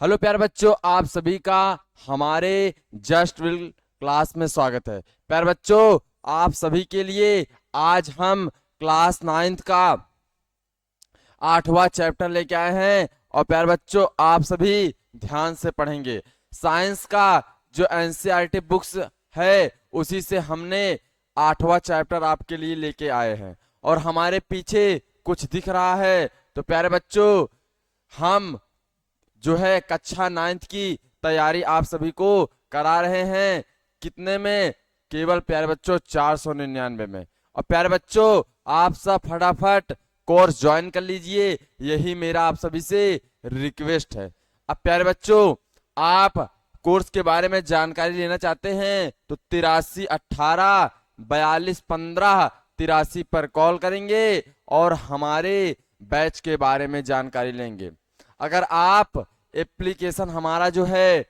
Hello प्यारे बच्चों, आप सभी का हमारे जस्ट विल क्लास में स्वागत है। प्यारे बच्चों, आप सभी के लिए आज हम क्लास 9th का 8वां चैप्टर लेके आए हैं। और प्यारे बच्चों, आप सभी ध्यान से पढ़ेंगे। साइंस का जो एनसीईआरटी बुक्स है उसी से हमने 8वां चैप्टर आपके लिए लेके आए हैं। और हमारे पीछे कुछ दिख रहा है तो प्यारे बच्चों, हम जो है कक्षा 9th की तैयारी आप सभी को करा रहे हैं। कितने में? केवल प्यारे बच्चों 499 में। और प्यारे बच्चों, आप सब फटाफट कोर्स ज्वाइन कर लीजिए, यही मेरा आप सभी से रिक्वेस्ट है। अब प्यारे बच्चों, आप कोर्स के बारे में जानकारी लेना चाहते हैं तो 8318 4215 83 पर कॉल करेंगे और हमारे बैच के बारे में जानकारी लेंगे। अगर आप एप्लीकेशन हमारा जो है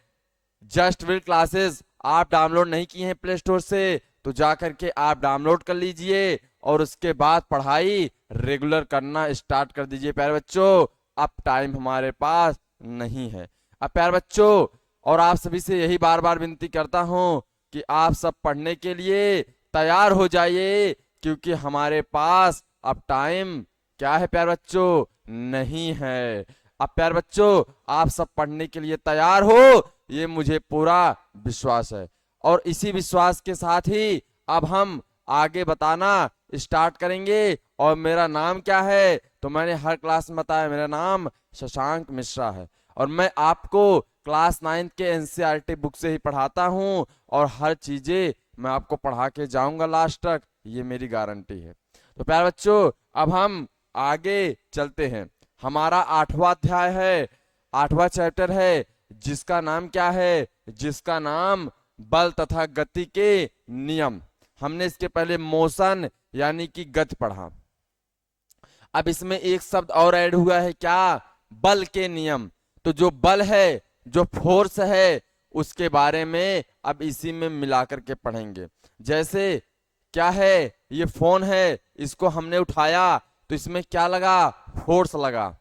जस्ट विल क्लासेस आप डाउनलोड नहीं किए हैं प्ले स्टोर से, तो जाकर के आप डाउनलोड कर लीजिए और उसके बाद पढ़ाई रेगुलर करना स्टार्ट कर दीजिए। प्यारे बच्चों, अब टाइम हमारे पास नहीं है। अब प्यारे बच्चों, और आप सभी से यही बार बार विनती करता हूं कि आप सब पढ़ने के लिए तैयार हो जाइए, क्योंकि हमारे पास अब टाइम क्या है प्यारे बच्चों? नहीं है। अब प्यारे बच्चों, आप सब पढ़ने के लिए तैयार हो, ये मुझे पूरा विश्वास है। और इसी विश्वास के साथ ही अब हम आगे बताना स्टार्ट करेंगे। और मेरा नाम क्या है तो मैंने हर क्लास में बताया, मेरा नाम शशांक मिश्रा है और मैं आपको क्लास 9th के एनसीईआरटी बुक से ही पढ़ाता हूं और हर चीजें मैं आपको पढ़ा के जाऊंगा लास्ट तक, ये मेरी गारंटी है। तो प्यारे बच्चों, अब हम आगे चलते हैं। हमारा 8वां अध्याय है, 8वां चैप्टर है, जिसका नाम क्या है? जिसका नाम बल तथा गति के नियम। हमने इसके पहले मोशन यानी कि गति पढ़ा। अब इसमें एक शब्द और ऐड हुआ है, क्या? बल के नियम। तो जो बल है, जो फोर्स है, उसके बारे में अब इसी में मिलाकर के पढ़ेंगे। जैसे क्या है, ये फोन है, इसको हमने उठाया तो इसमें क्या लगा? फोर्स लगा।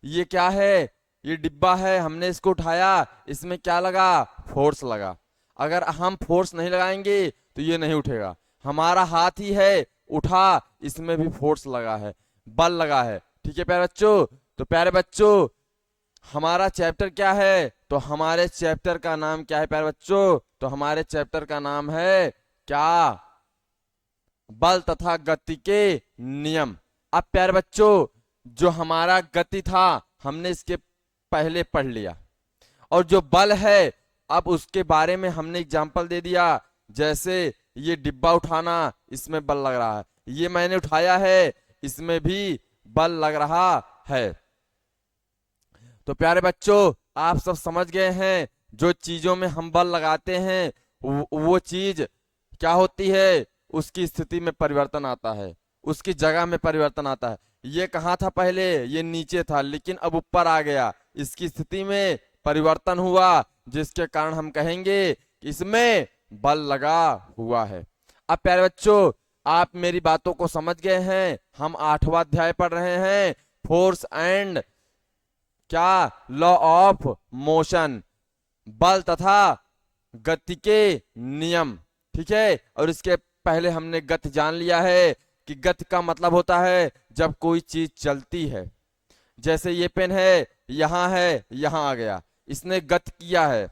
ये क्या है? ये डिब्बा है, हमने इसको उठाया, इसमें क्या लगा? फोर्स लगा। अगर हम फोर्स नहीं लगाएंगे तो ये नहीं उठेगा। हमारा हाथ ही है, उठा, इसमें भी फोर्स लगा है, बल लगा है। ठीक है प्यारे बच्चों? तो प्यारे बच्चों, हमारा चैप्टर क्या है? तो हमारे चैप्टर का नाम क्या है प्यारे बच्चों? तो हमारे चैप्टर का नाम है क्या? बल तथा गति के नियम। अब प्यारे बच्चों, जो हमारा गति था हमने इसके पहले पढ़ लिया, और जो बल है अब उसके बारे में हमने एग्जाम्पल दे दिया। जैसे ये डिब्बा उठाना, इसमें बल लग रहा है, ये मैंने उठाया है, इसमें भी बल लग रहा है। तो प्यारे बच्चों, आप सब समझ गए हैं, जो चीजों में हम बल लगाते हैं वो चीज क्या होती है? उसकी स्थिति में परिवर्तन आता है, उसकी जगह में परिवर्तन आता है। ये कहाँ था पहले? ये नीचे था, लेकिन अब ऊपर आ गया, इसकी स्थिति में परिवर्तन हुआ, जिसके कारण हम कहेंगे कि इसमें बल लगा हुआ है। अब प्यारे बच्चों, आप मेरी बातों को समझ गए हैं। हम 8वां अध्याय पढ़ रहे हैं, फोर्स एंड क्या? लॉ ऑफ मोशन, बल तथा गति के नियम। ठीक है? और इसके पहले हमने गति जान लिया है कि गति का मतलब होता है जब कोई चीज चलती है। जैसे ये पेन है, यहां है, यहां आ गया, इसने गति किया है।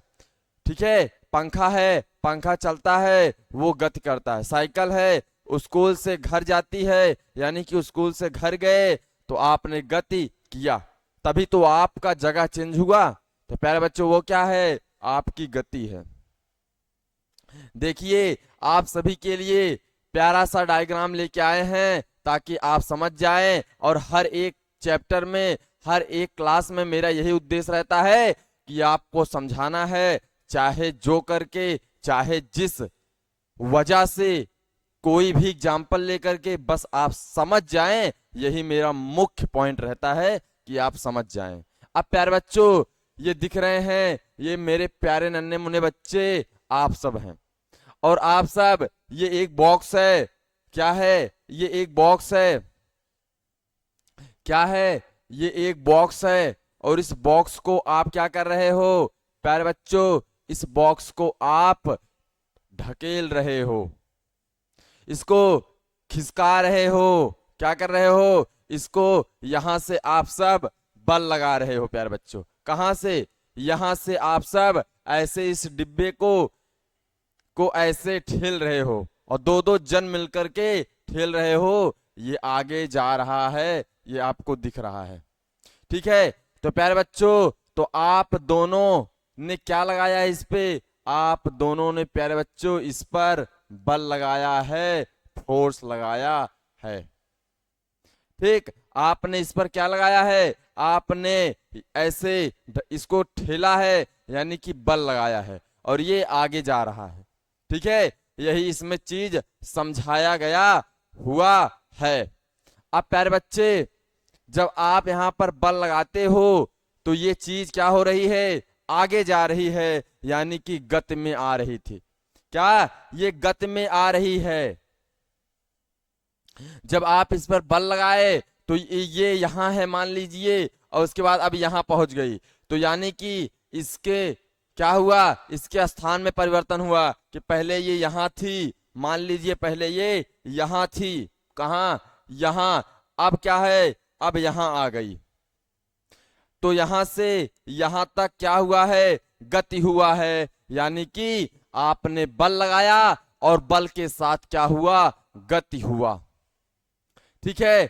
ठीक है? पंखा है, पंखा चलता है, वो गति करता है। साइकिल है, स्कूल से घर जाती है, यानी कि स्कूल से घर गए तो आपने गति किया, तभी तो आपका जगह चेंज हुआ। तो प्यारे बच्चों, वो क्या है? आपकी गति है। देखिए, आप सभी के लिए प्यारा सा डायग्राम लेके आए हैं ताकि आप समझ जाएं। और हर एक चैप्टर में, हर एक क्लास में मेरा यही उद्देश्य रहता है कि आपको समझाना है, चाहे जो करके, चाहे जिस वजह से, कोई भी एग्जाम्पल लेकर के, बस आप समझ जाएं। यही मेरा मुख्य पॉइंट रहता है कि आप समझ जाएं। अब प्यारे बच्चों, ये दिख रहे हैं, ये मेरे प्यारे नन्हे मुन्ने बच्चे आप सब हैं। और आप सब, ये एक बॉक्स है, क्या है? ये एक बॉक्स है, क्या है? ये एक बॉक्स है। और इस बॉक्स को आप क्या कर रहे हो प्यारे बच्चों, इस बॉक्स को आप ढकेल रहे हो, इसको खिसका रहे हो, क्या कर रहे हो, इसको यहां से आप सब बल लगा रहे हो प्यारे बच्चों। कहां से, यहां से आप सब ऐसे इस डिब्बे को ऐसे ठेल रहे हो और दो दो जन मिलकर के ठेल रहे हो, ये आगे जा रहा है, ये आपको दिख रहा है। ठीक है, तो प्यारे बच्चों, तो आप दोनों ने क्या लगाया है इस पे, आप दोनों ने प्यारे बच्चों इस पर बल लगाया है, फोर्स लगाया है। ठीक, आपने इस पर क्या लगाया है, आपने ऐसे इसको ठेला है, यानी कि बल लगाया है और ये आगे जा रहा है। ठीक है, यही इसमें चीज समझाया गया हुआ है। अब प्यारे बच्चे, जब आप यहां पर बल लगाते हो तो ये चीज क्या हो रही है, आगे जा रही है, यानी कि गति में आ रही थी। क्या ये गति में आ रही है? जब आप इस पर बल लगाए तो ये यहां है मान लीजिए, और उसके बाद अब यहां पहुंच गई, तो यानी कि इसके क्या हुआ, इसके स्थान में परिवर्तन हुआ कि पहले ये यहां थी, मान लीजिए पहले ये यहां थी, कहां, यहां, अब क्या है, अब यहां आ गई। तो यहां से यहां तक क्या हुआ है, गति हुआ है, यानी कि आपने बल लगाया और बल के साथ क्या हुआ, गति हुआ। ठीक है,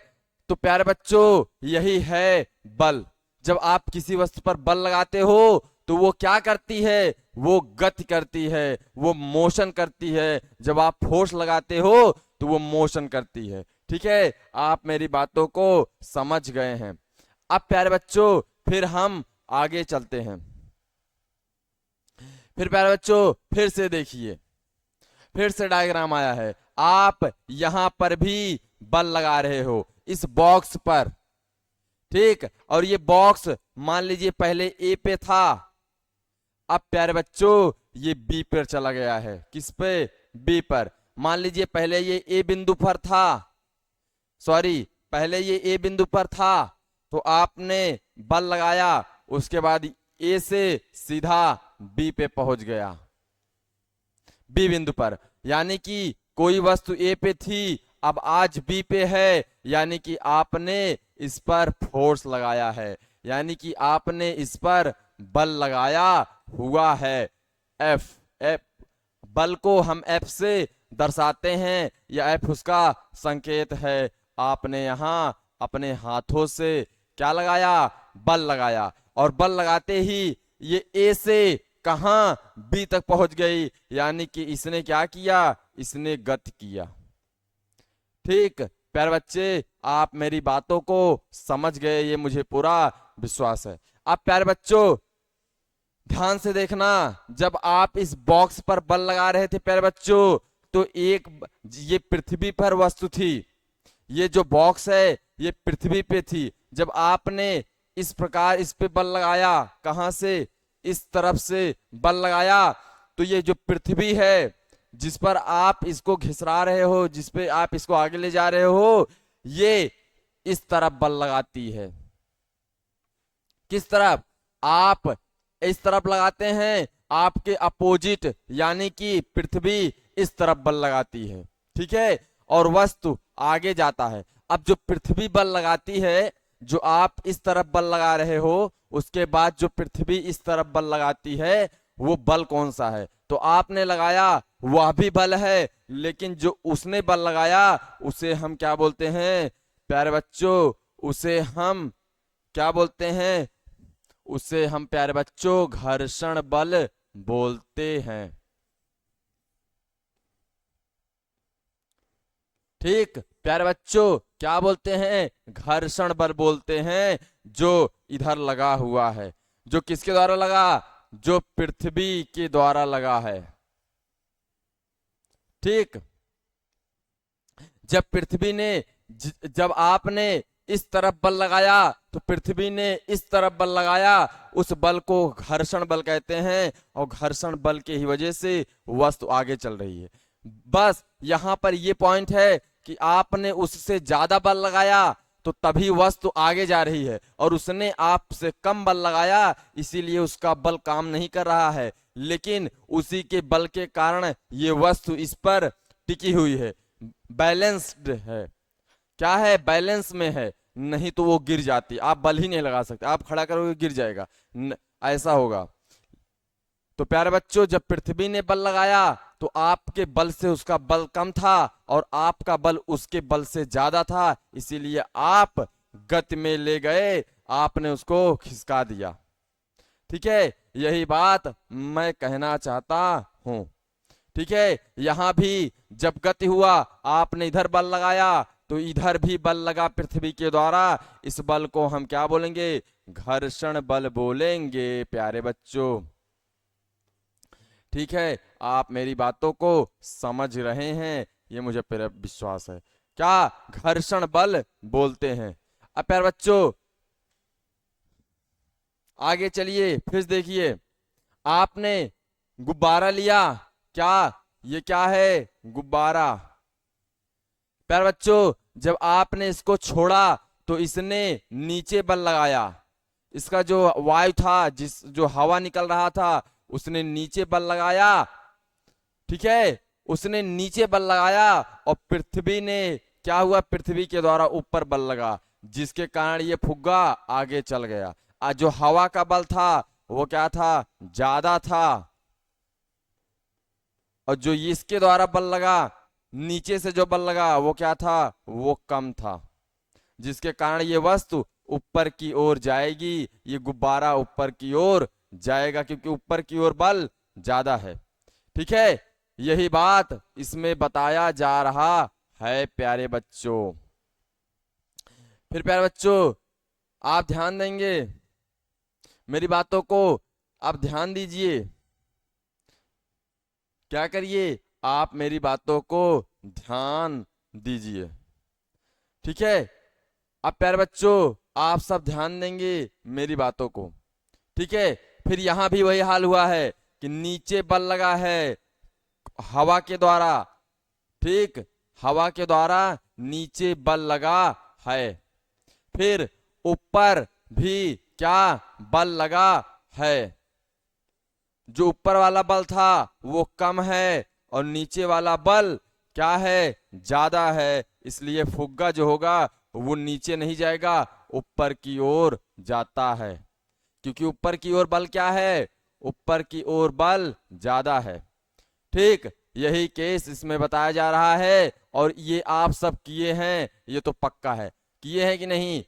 तो प्यारे बच्चों यही है बल। जब आप किसी वस्तु पर बल लगाते हो तो वो क्या करती है, वो गति करती है, वो मोशन करती है। जब आप फोर्स लगाते हो तो वो मोशन करती है। ठीक है, आप मेरी बातों को समझ गए हैं। अब प्यारे बच्चों फिर हम आगे चलते हैं। फिर प्यारे बच्चों फिर से देखिए, फिर से डायग्राम आया है, आप यहां पर भी बल लगा रहे हो इस बॉक्स पर। ठीक, और ये बॉक्स मान लीजिए पहले ए पे था, अब प्यारे बच्चों ये बी पर चला गया है। किस पे, बी पर। मान लीजिए पहले ये ए बिंदु पर था, सॉरी पहले ये ए बिंदु पर था, तो आपने बल लगाया, उसके बाद ए से सीधा बी पे पहुंच गया, बी बिंदु पर। यानी कि कोई वस्तु ए पे थी, अब आज बी पे है, यानी कि आपने इस पर फोर्स लगाया है, यानी कि आपने इस पर बल लगाया हुआ है। एफ, एफ बल को हम एफ से दर्शाते हैं, या एफ उसका संकेत है। आपने यहां अपने हाथों से क्या लगाया, बल लगाया, और बल लगाते ही ये ए से कहां, बी तक पहुंच गई, यानी कि इसने क्या किया, इसने गति किया। ठीक प्यारे बच्चे, आप मेरी बातों को समझ गए, ये मुझे पूरा विश्वास है। अब प्यारे बच्चों ध्यान से देखना, जब आप इस बॉक्स पर बल लगा रहे थे प्यारे बच्चों, तो एक ये पृथ्वी पर वस्तु थी, ये जो बॉक्स है ये पृथ्वी पे थी। जब आपने इस प्रकार इस पे बल लगाया, कहां से, इस तरफ से बल लगाया, तो ये जो पृथ्वी है जिस पर आप इसको घिसरा रहे हो, जिस पे आप इसको आगे ले जा रहे हो, ये इस तरफ बल लगाती है। किस तरफ, आप इस तरफ लगाते हैं, आपके अपोजिट, यानी कि पृथ्वी इस तरफ बल लगाती है। ठीक है, और वस्तु आगे जाता है। अब जो पृथ्वी बल लगाती है, जो आप इस तरफ बल लगा रहे हो, उसके बाद जो पृथ्वी इस तरफ बल लगाती है, वो बल कौन सा है, तो आपने लगाया वह भी बल है, लेकिन जो उसने बल लगाया उसे हम क्या बोलते हैं प्यारे बच्चों, उसे हम क्या बोलते हैं, उसे हम प्यारे बच्चों घर्षण बल बोलते हैं। ठीक प्यारे बच्चों क्या बोलते हैं, घर्षण बल बोलते हैं, जो इधर लगा हुआ है। जो किसके द्वारा लगा, जो पृथ्वी के द्वारा लगा है। ठीक, जब पृथ्वी ने जब आपने इस तरफ बल लगाया तो पृथ्वी ने इस तरफ बल लगाया, उस बल को घर्षण बल कहते हैं, और घर्षण बल के ही वजह से वस्तु आगे चल रही है। बस यहां पर ये पॉइंट है कि आपने उससे ज्यादा बल लगाया तो तभी वस्तु आगे जा रही है, और उसने आपसे कम बल लगाया इसीलिए उसका बल काम नहीं कर रहा है, लेकिन उसी के बल के कारण ये वस्तु इस पर टिकी हुई है, बैलेंस्ड है। क्या है? बैलेंस में है, नहीं तो वो गिर जाती, आप बल ही नहीं लगा सकते, आप खड़ा करोगे गिर जाएगा, ऐसा होगा। तो प्यारे बच्चों, जब पृथ्वी ने बल लगाया तो आपके बल से उसका बल कम था और आपका बल उसके बल से ज्यादा था, इसीलिए आप गति में ले गए, आपने उसको खिसका दिया। ठीक है, यही बात मैं कहना चाहता हूं। ठीक है, यहां भी जब गति हुआ, आपने इधर बल लगाया तो इधर भी बल लगा पृथ्वी के द्वारा, इस बल को हम क्या बोलेंगे? घर्षण बल बोलेंगे प्यारे बच्चों। ठीक है, आप मेरी बातों को समझ रहे हैं, ये मुझे पूरा विश्वास है। क्या घर्षण बल बोलते हैं। अब प्यारे बच्चों आगे चलिए, फिर देखिए, आपने गुब्बारा लिया, क्या ये क्या है? गुब्बारा। प्यारे बच्चों, जब आपने इसको छोड़ा तो इसने नीचे बल लगाया, इसका जो वायु था, जो हवा निकल रहा था, उसने नीचे बल लगाया। ठीक है, उसने नीचे बल लगाया और पृथ्वी ने क्या हुआ? पृथ्वी के द्वारा ऊपर बल लगा, जिसके कारण ये फुग्गा आगे चल गया। जो हवा का बल था वो क्या था? ज्यादा था, और जो इसके द्वारा बल लगा, नीचे से जो बल लगा, वो क्या था? वो कम था, जिसके कारण ये वस्तु ऊपर की ओर जाएगी, ये गुब्बारा ऊपर की ओर जाएगा, क्योंकि ऊपर की ओर बल ज्यादा है। ठीक है, यही बात इसमें बताया जा रहा है प्यारे बच्चों। फिर प्यारे बच्चों आप ध्यान देंगे मेरी बातों को, आप ध्यान दीजिए, क्या करिए? आप मेरी बातों को ध्यान दीजिए। ठीक है, अब प्यारे बच्चों आप सब ध्यान देंगे मेरी बातों को। ठीक है, फिर यहां भी वही हाल हुआ है कि नीचे बल लगा है हवा के द्वारा। ठीक, हवा के द्वारा नीचे बल लगा है, फिर ऊपर भी क्या बल लगा है? जो ऊपर वाला बल था वो कम है और नीचे वाला बल क्या है? ज्यादा है, इसलिए फुग्गा जो होगा वो नीचे नहीं जाएगा, ऊपर की ओर जाता है, क्योंकि ऊपर की ओर बल क्या है? ऊपर की ओर बल ज्यादा है। ठीक, यही केस इसमें बताया जा रहा है, और ये आप सब किए हैं, ये तो पक्का है, किए हैं कि नहीं?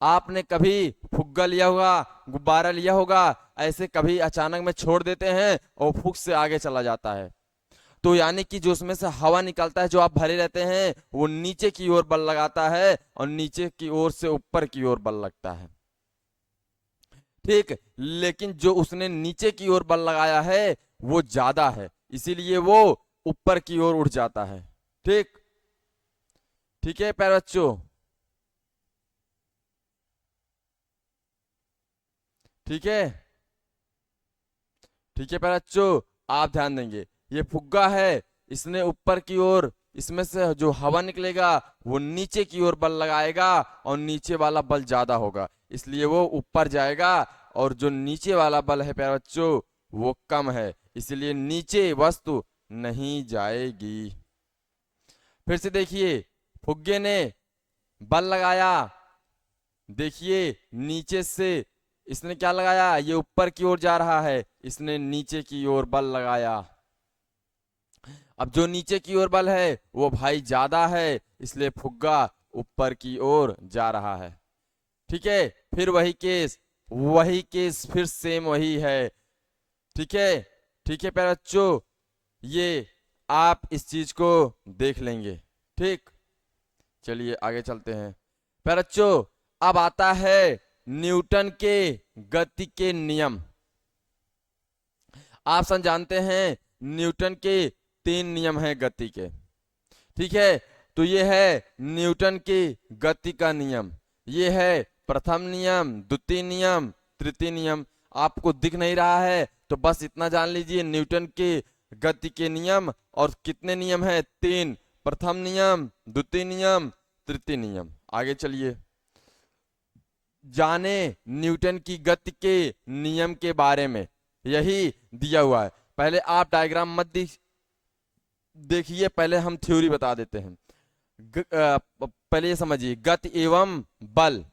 आपने कभी फुग्गा लिया होगा, गुब्बारा लिया होगा, ऐसे कभी अचानक में छोड़ देते हैं और फुक से आगे चला जाता है, तो यानी कि जो उसमें से हवा निकलता है, जो आप भरे रहते हैं, वो नीचे की ओर बल लगाता है और नीचे की ओर से ऊपर की ओर बल लगता है। ठीक, लेकिन जो उसने नीचे की ओर बल लगाया है वो ज्यादा है, इसीलिए वो ऊपर की ओर उठ जाता है। ठीक, ठीक है प्यारे बच्चों। ठीक है, ठीक है प्यारे बच्चों, आप ध्यान देंगे, ये फुग्गा है, इसने ऊपर की ओर, इसमें से जो हवा निकलेगा वो नीचे की ओर बल लगाएगा और नीचे वाला बल ज्यादा होगा, इसलिए वो ऊपर जाएगा, और जो नीचे वाला बल है प्यारे बच्चों वो कम है, इसलिए नीचे वस्तु नहीं जाएगी। फिर से देखिए, फुग्गे ने बल लगाया, देखिए नीचे से इसने क्या लगाया? ये ऊपर की ओर जा रहा है, इसने नीचे की ओर बल लगाया। अब जो नीचे की ओर बल है वो भाई ज्यादा है, इसलिए फुग्गा ऊपर की ओर जा रहा है। ठीक है, फिर वही केस फिर सेम वही है। ठीक है, ठीक है प्यारे बच्चों, ये आप इस चीज को देख लेंगे। ठीक, चलिए आगे चलते हैं प्यारे बच्चों। अब आता है न्यूटन के गति के नियम। आप सब जानते हैं न्यूटन के 3 नियम हैं गति के। ठीक है, तो ये है न्यूटन की गति का नियम, ये है प्रथम नियम, द्वितीय नियम, तृतीय नियम। आपको दिख नहीं रहा है तो बस इतना जान लीजिए, न्यूटन के गति के नियम, और कितने नियम हैं? 3, प्रथम नियम, द्वितीय नियम, तृतीय नियम। आगे चलिए, जाने न्यूटन की गति के नियम के बारे में, यही दिया हुआ है। पहले आप डायग्राम मत देखिए, पहले हम थ्योरी बता देते हैं। पहले ये समझिए, गति एवं बल,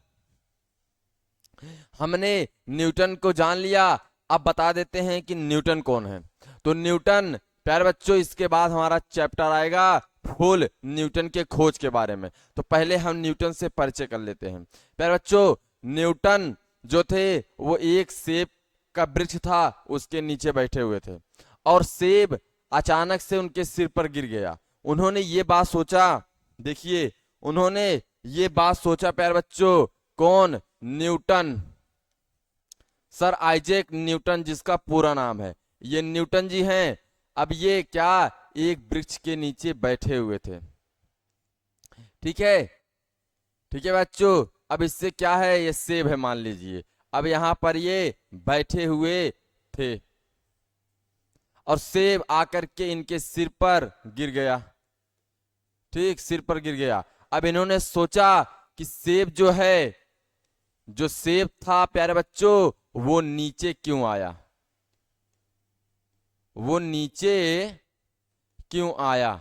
हमने न्यूटन को जान लिया, अब बता देते हैं कि न्यूटन कौन है। तो न्यूटन, प्यारे बच्चों, इसके बाद हमारा चैप्टर आएगा फुल न्यूटन के खोज के बारे में। तो पहले हम न्यूटन से परिचय कर लेते हैं। प्यारे बच्चों, न्यूटन जो थे वो एक सेब का वृक्ष था, उसके नीचे बैठे हुए थे और सेब अचानक से उनके सिर पर गिर गया। उन्होंने ये बात सोचा, देखिए उन्होंने ये बात सोचा प्यारे बच्चों, कौन? न्यूटन, सर आइजैक न्यूटन जिसका पूरा नाम है, ये न्यूटन जी हैं। अब ये क्या, एक वृक्ष के नीचे बैठे हुए थे, ठीक है, ठीक है बच्चों। अब इससे क्या है, ये सेब है मान लीजिए। अब यहां पर ये बैठे हुए थे और सेब आकर के इनके सिर पर गिर गया, ठीक, सिर पर गिर गया। अब इन्होंने सोचा कि सेब जो है, जो सेब था प्यारे बच्चों, वो नीचे क्यों आया, वो नीचे क्यों आया,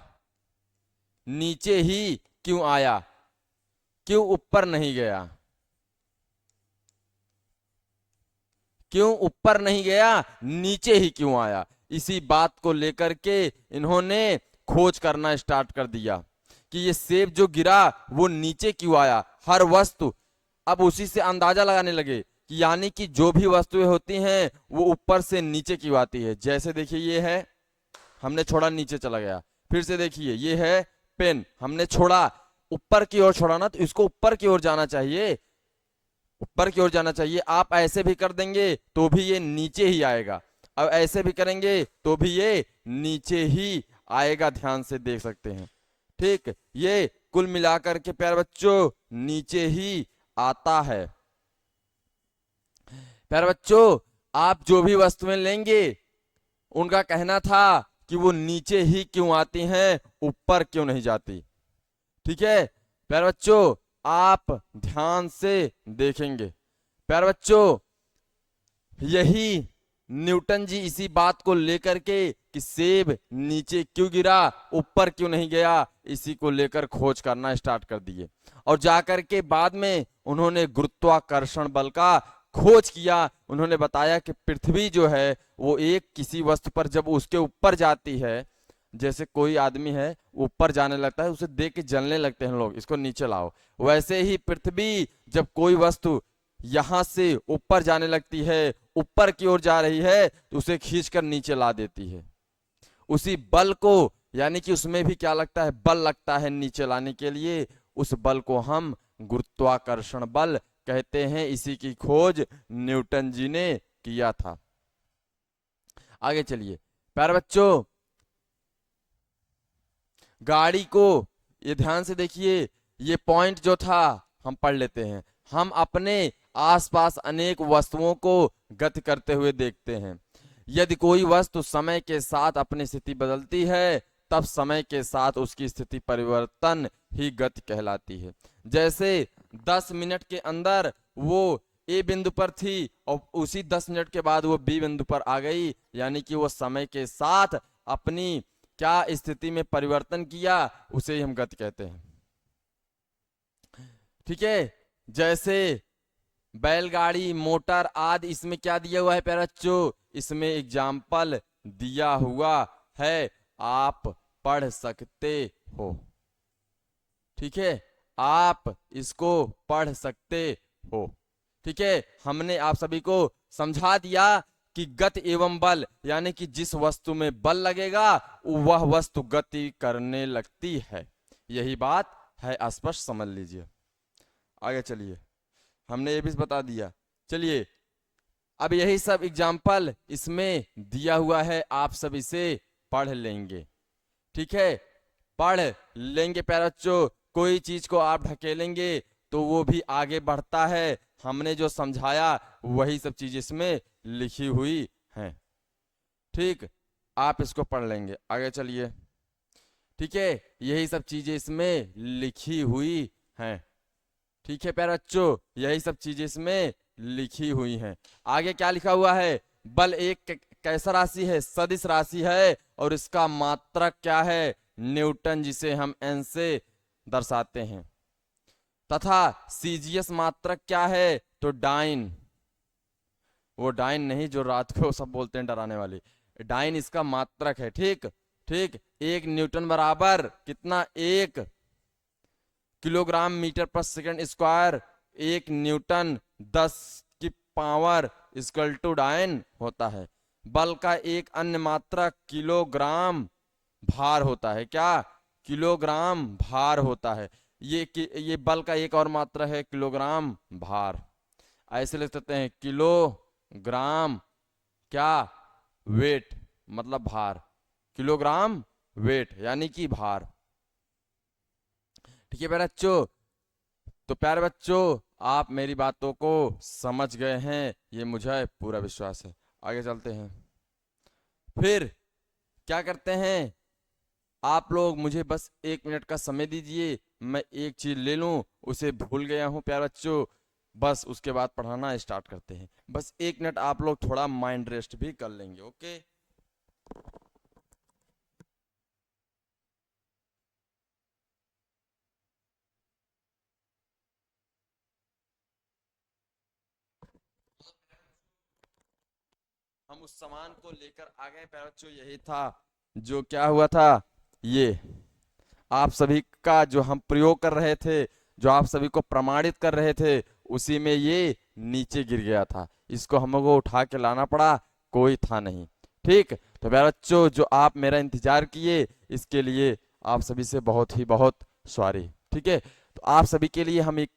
नीचे ही क्यों आया, क्यों ऊपर नहीं गया, क्यों ऊपर नहीं गया, नीचे ही क्यों आया। इसी बात को लेकर के इन्होंने खोज करना स्टार्ट कर दिया कि ये सेब जो गिरा वो नीचे क्यों आया, हर वस्तु। अब उसी से अंदाजा लगाने लगे कि यानी कि जो भी वस्तुएं होती हैं वो ऊपर से नीचे क्यों आती है। जैसे देखिए ये है, हमने छोड़ा नीचे चला गया, फिर से देखिए ये है पेन, हमने छोड़ा ऊपर की ओर छोड़ा ना, तो इसको ऊपर की ओर जाना चाहिए, ऊपर की ओर जाना चाहिए। आप ऐसे भी कर देंगे तो भी ये नीचे ही आएगा, अब ऐसे भी करेंगे तो भी ये नीचे ही आएगा, ध्यान से देख सकते हैं, ठीक। ये कुल मिलाकर के प्यारे बच्चों नीचे ही आता है। प्यारे बच्चों, आप जो भी वस्तुएं लेंगे उनका कहना था कि वो नीचे ही क्यों आती हैं, ऊपर क्यों नहीं जाती, ठीक है। प्यारे बच्चों, आप ध्यान से देखेंगे, प्यारे बच्चों यही न्यूटन जी इसी बात को लेकर के कि सेब नीचे क्यों गिरा, ऊपर क्यों नहीं गया, इसी को लेकर खोज करना स्टार्ट कर दिए। और जाकर के बाद में उन्होंने गुरुत्वाकर्षण बल का खोज किया। उन्होंने बताया कि पृथ्वी जो है वो एक किसी वस्तु पर जब उसके ऊपर जाती है, जैसे कोई आदमी है ऊपर जाने लगता है, उसे देख के जलने लगते हैं लोग, इसको नीचे लाओ, वैसे ही पृथ्वी जब कोई वस्तु यहां से ऊपर जाने लगती है, ऊपर की ओर जा रही है, तो उसे खींचकर नीचे ला देती है। उसी बल को, यानी कि उसमें भी क्या लगता है, बल लगता है नीचे लाने के लिए, उस बल को हम गुरुत्वाकर्षण बल कहते हैं। इसी की खोज न्यूटन जी ने किया था। आगे चलिए प्यारे बच्चों, गाड़ी को ये ध्यान से देखिए, ये पॉइंट जो था हम पढ़ लेते हैं। हम अपने आसपास अनेक वस्तुओं को गति करते हुए देखते हैं। यदि कोई वस्तु समय के साथ अपनी स्थिति बदलती है, तब समय के साथ उसकी स्थिति परिवर्तन ही गति कहलाती है। जैसे 10 मिनट के अंदर वो ए बिंदु पर थी और उसी 10 मिनट के बाद वो बी बिंदु पर आ गई, यानी कि वो समय के साथ अपनी क्या स्थिति में परिवर्तन किया, उसे ही हम गति कहते हैं, ठीक है। जैसे बैलगाड़ी, मोटर आदि, इसमें क्या दिया हुआ है प्यारे बच्चों, इसमें एग्जाम्पल दिया हुआ है, आप पढ़ सकते हो, ठीक है, आप इसको पढ़ सकते हो, ठीक है। हमने आप सभी को समझा दिया कि गति एवं बल, यानी कि जिस वस्तु में बल लगेगा वह वस्तु गति करने लगती है, यही बात है, स्पष्ट समझ लीजिए। आगे चलिए, हमने ये भी बता दिया। चलिए अब यही सब एग्जाम्पल इसमें दिया हुआ है, आप सब इसे पढ़ लेंगे, ठीक है, पढ़ लेंगे प्यारे बच्चों। कोई चीज को आप ढकेलेंगे तो वो भी आगे बढ़ता है, हमने जो समझाया वही सब चीज इसमें लिखी हुई हैं, ठीक, आप इसको पढ़ लेंगे। आगे चलिए, ठीक है, यही सब चीजें इसमें लिखी हुई हैं। ठीक है प्यारे बच्चों, यही सब चीजें इसमें लिखी हुई हैं। आगे क्या लिखा हुआ है? बल एक कैसा राशि है? सदिश राशि है, और इसका मात्रक क्या है? न्यूटन, जिसे हम एन से दर्शाते हैं। तथा सीजीएस मात्रक क्या है? तो डाइन, वो डाइन नहीं जो रात को सब बोलते हैं डराने वाली, डाइन इसका मात्रक है। ठीक ठीक, 1 न्यूटन बराबर कितना? 1 किलोग्राम मीटर पर सेकंड स्क्वायर। 1 न्यूटन 10 की पावर इक्वल टू डाइन होता है। बल का एक अन्य मात्रक किलोग्राम भार होता है। क्या? किलोग्राम भार होता है। ये बल का एक और मात्रा है किलोग्राम भार। ऐसे लिख सकते हैं किलोग्राम क्या? वेट, मतलब भार। किलोग्राम वेट यानी कि भार। ठीक है प्यारे बच्चों, तो प्यारे बच्चों आप मेरी बातों को समझ गए हैं, ये मुझे पूरा विश्वास है। आगे चलते हैं। फिर क्या करते हैं, आप लोग मुझे बस 1 मिनट का समय दीजिए, मैं एक चीज ले लूं, उसे भूल गया हूं प्यारे बच्चों। बस उसके बाद पढ़ाना स्टार्ट करते हैं। बस 1 मिनट आप लोग थोड़ा माइंड रेस्ट भी कर लेंगे। ओके? हम उस सामान को लेकर आ गए प्यारे बच्चों, यही था जो क्या हुआ था, ये आप सभी का जो हम प्रयोग कर रहे थे, जो आप सभी को प्रमाणित कर रहे थे, उसी में ये नीचे गिर गया था। इसको हमको उठा के लाना पड़ा, कोई था नहीं। ठीक, तो प्यारे बच्चों जो आप मेरा इंतजार किए, इसके लिए आप सभी से बहुत ही बहुत सॉरी। ठीक है, तो आप सभी के लिए हम एक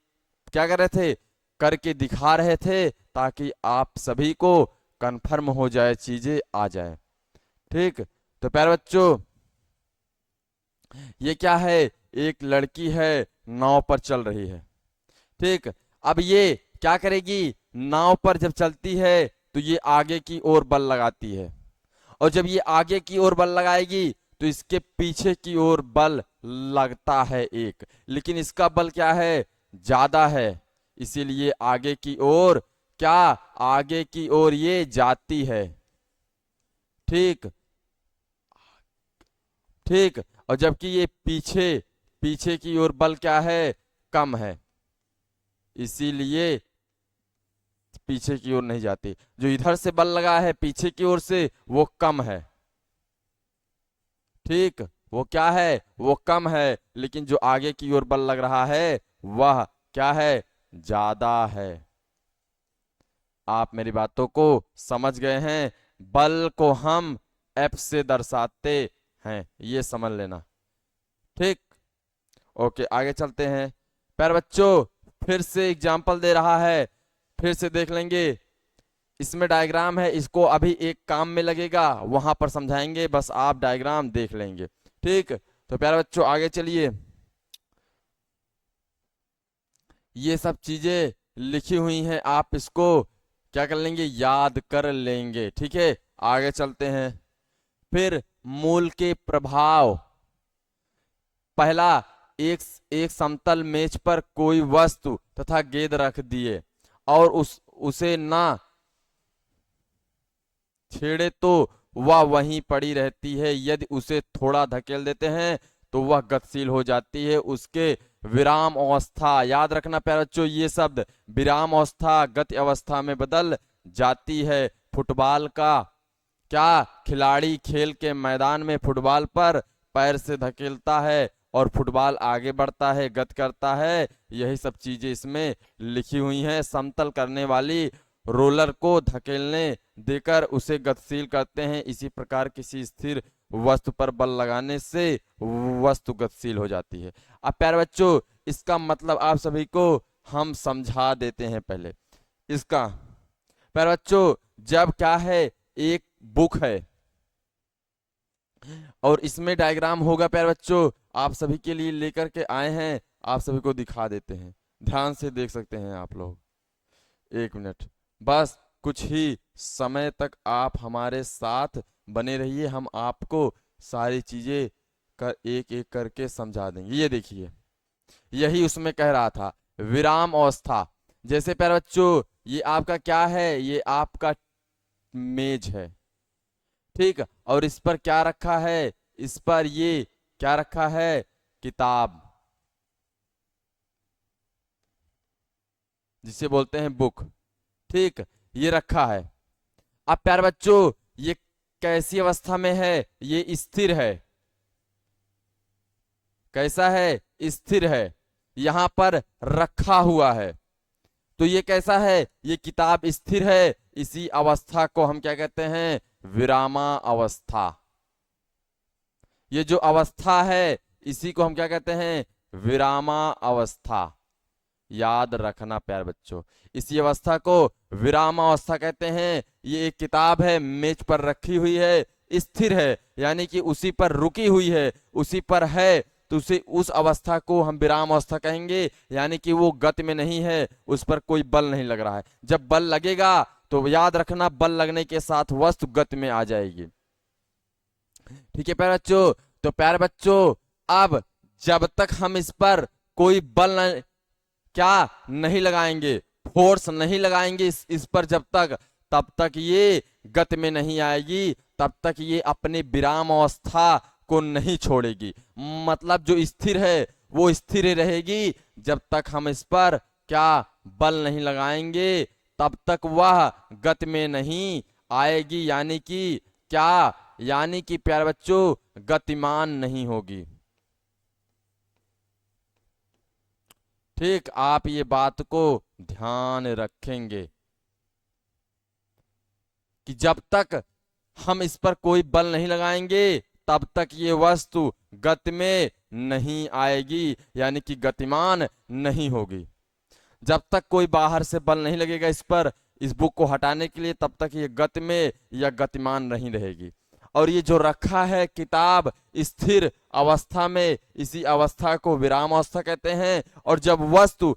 क्या कर रहे थे, करके दिखा रहे थे, ताकि आप सभी को कंफर्म हो जाए, चीजें आ जाए। ठीक, तो प्यारे बच्चों ये क्या है? एक लड़की है, नाव पर चल रही है। ठीक, अब ये क्या करेगी? नाव पर जब चलती है तो ये आगे की ओर बल लगाती है, और जब ये आगे की ओर बल लगाएगी तो इसके पीछे की ओर बल लगता है एक, लेकिन इसका बल क्या है? ज्यादा है, इसीलिए आगे की ओर क्या? आगे की ओर ये जाती है। ठीक ठीक, और जबकि ये पीछे पीछे की ओर बल क्या है? कम है, इसीलिए पीछे की ओर नहीं जाती। जो इधर से बल लगा है पीछे की ओर से, वो कम है। ठीक, वो क्या है? वो कम है, लेकिन जो आगे की ओर बल लग रहा है वह क्या है? ज्यादा है। आप मेरी बातों को समझ गए हैं? बल को हम एफ से दर्शाते हैं, ये समझ लेना। ठीक, ओके आगे चलते हैं। प्यारे बच्चों फिर से एग्जाम्पल दे रहा है, फिर से देख लेंगे। इसमें डायग्राम है, इसको अभी एक काम में लगेगा, वहां पर समझाएंगे, बस आप डायग्राम देख लेंगे। ठीक, तो प्यारे बच्चों आगे चलिए। ये सब चीजें लिखी हुई हैं, आप इसको क्या कर लेंगे? याद कर लेंगे। ठीक है, आगे चलते हैं। फिर मूल के प्रभाव। पहला, एक एक समतल मेज पर कोई वस्तु तथा गेंद रख दिए और उसे ना छेड़े तो वह वहीं पड़ी रहती है, यदि उसे थोड़ा धकेल देते हैं तो वह गतिशील हो जाती है। उसके विराम अवस्था, याद रखना प्यारे बच्चों, ये शब्द विराम अवस्था गति अवस्था में बदल जाती है। फुटबॉल का क्या? खिलाड़ी खेल के मैदान में फुटबॉल पर पैर से धकेलता है और फुटबॉल आगे बढ़ता है, गति करता है। यही सब चीजें इसमें लिखी हुई हैं। समतल करने वाली रोलर को धकेलने देकर उसे गतिशील करते हैं। इसी प्रकार किसी स्थिर वस्तु पर बल लगाने से वस्तु गतिशील हो जाती है। अब प्यारे बच्चों इसका मतलब आप सभी को हम समझा देते हैं पहले इसका। प्यारे बच्चों जब क्या है, एक बुक है और इसमें डायग्राम होगा, प्यारे बच्चों आप सभी के लिए लेकर के आए हैं, आप सभी को दिखा देते हैं, ध्यान से देख सकते हैं आप लोग। 1 मिनट, बस कुछ ही समय तक आप हमारे साथ बने रहिए, हम आपको सारी चीजें कर एक एक करके समझा देंगे। ये देखिए, यही उसमें कह रहा था, विराम अवस्था। जैसे प्यारे बच्चों ये आपका क्या है, ये आपका मेज है, ठीक। और इस पर क्या रखा है, इस पर ये क्या रखा है, किताब, जिसे बोलते हैं बुक, ठीक, ये रखा है। अब प्यारे बच्चों ये कैसी अवस्था में है, ये स्थिर है। कैसा है, स्थिर है, यहां पर रखा हुआ है। तो ये कैसा है, ये किताब स्थिर है। इसी अवस्था को हम क्या कहते हैं, विरामा अवस्था। ये जो अवस्था है इसी को हम क्या कहते हैं, विरामा अवस्था। याद रखना प्यारे बच्चों, इसी अवस्था को विरामा अवस्था कहते हैं। ये एक किताब है, मेज पर रखी हुई है, स्थिर है, यानी कि उसी पर रुकी हुई है, उसी पर है, तो उसे उस अवस्था को हम विराम अवस्था कहेंगे। यानी कि वो गति में नहीं है, उस पर कोई बल नहीं लग रहा है। जब बल लगेगा तो याद रखना, बल लगने के साथ वस्तु गति में आ जाएगी। ठीक है प्यारे बच्चों। तो प्यारे बच्चों अब जब तक हम इस पर कोई बल न, क्या नहीं लगाएंगे, फोर्स नहीं लगाएंगे इस पर जब तक, तब तक ये गति में नहीं आएगी, तब तक ये अपनी विराम अवस्था को नहीं छोड़ेगी। मतलब जो स्थिर है वो स्थिर रहेगी, जब तक हम इस पर क्या बल नहीं लगाएंगे तब तक वह गति में नहीं आएगी। यानी कि क्या, यानी कि प्यारे बच्चों गतिमान नहीं होगी। ठीक, आप ये बात को ध्यान रखेंगे कि जब तक हम इस पर कोई बल नहीं लगाएंगे तब तक ये वस्तु गति में नहीं आएगी, यानी कि गतिमान नहीं होगी। जब तक कोई बाहर से बल नहीं लगेगा इस पर, इस बुक को हटाने के लिए, तब तक ये गति में या गतिमान नहीं रहेगी। और ये जो रखा है किताब स्थिर अवस्था में, इसी अवस्था को विराम अवस्था कहते हैं। और जब वस्तु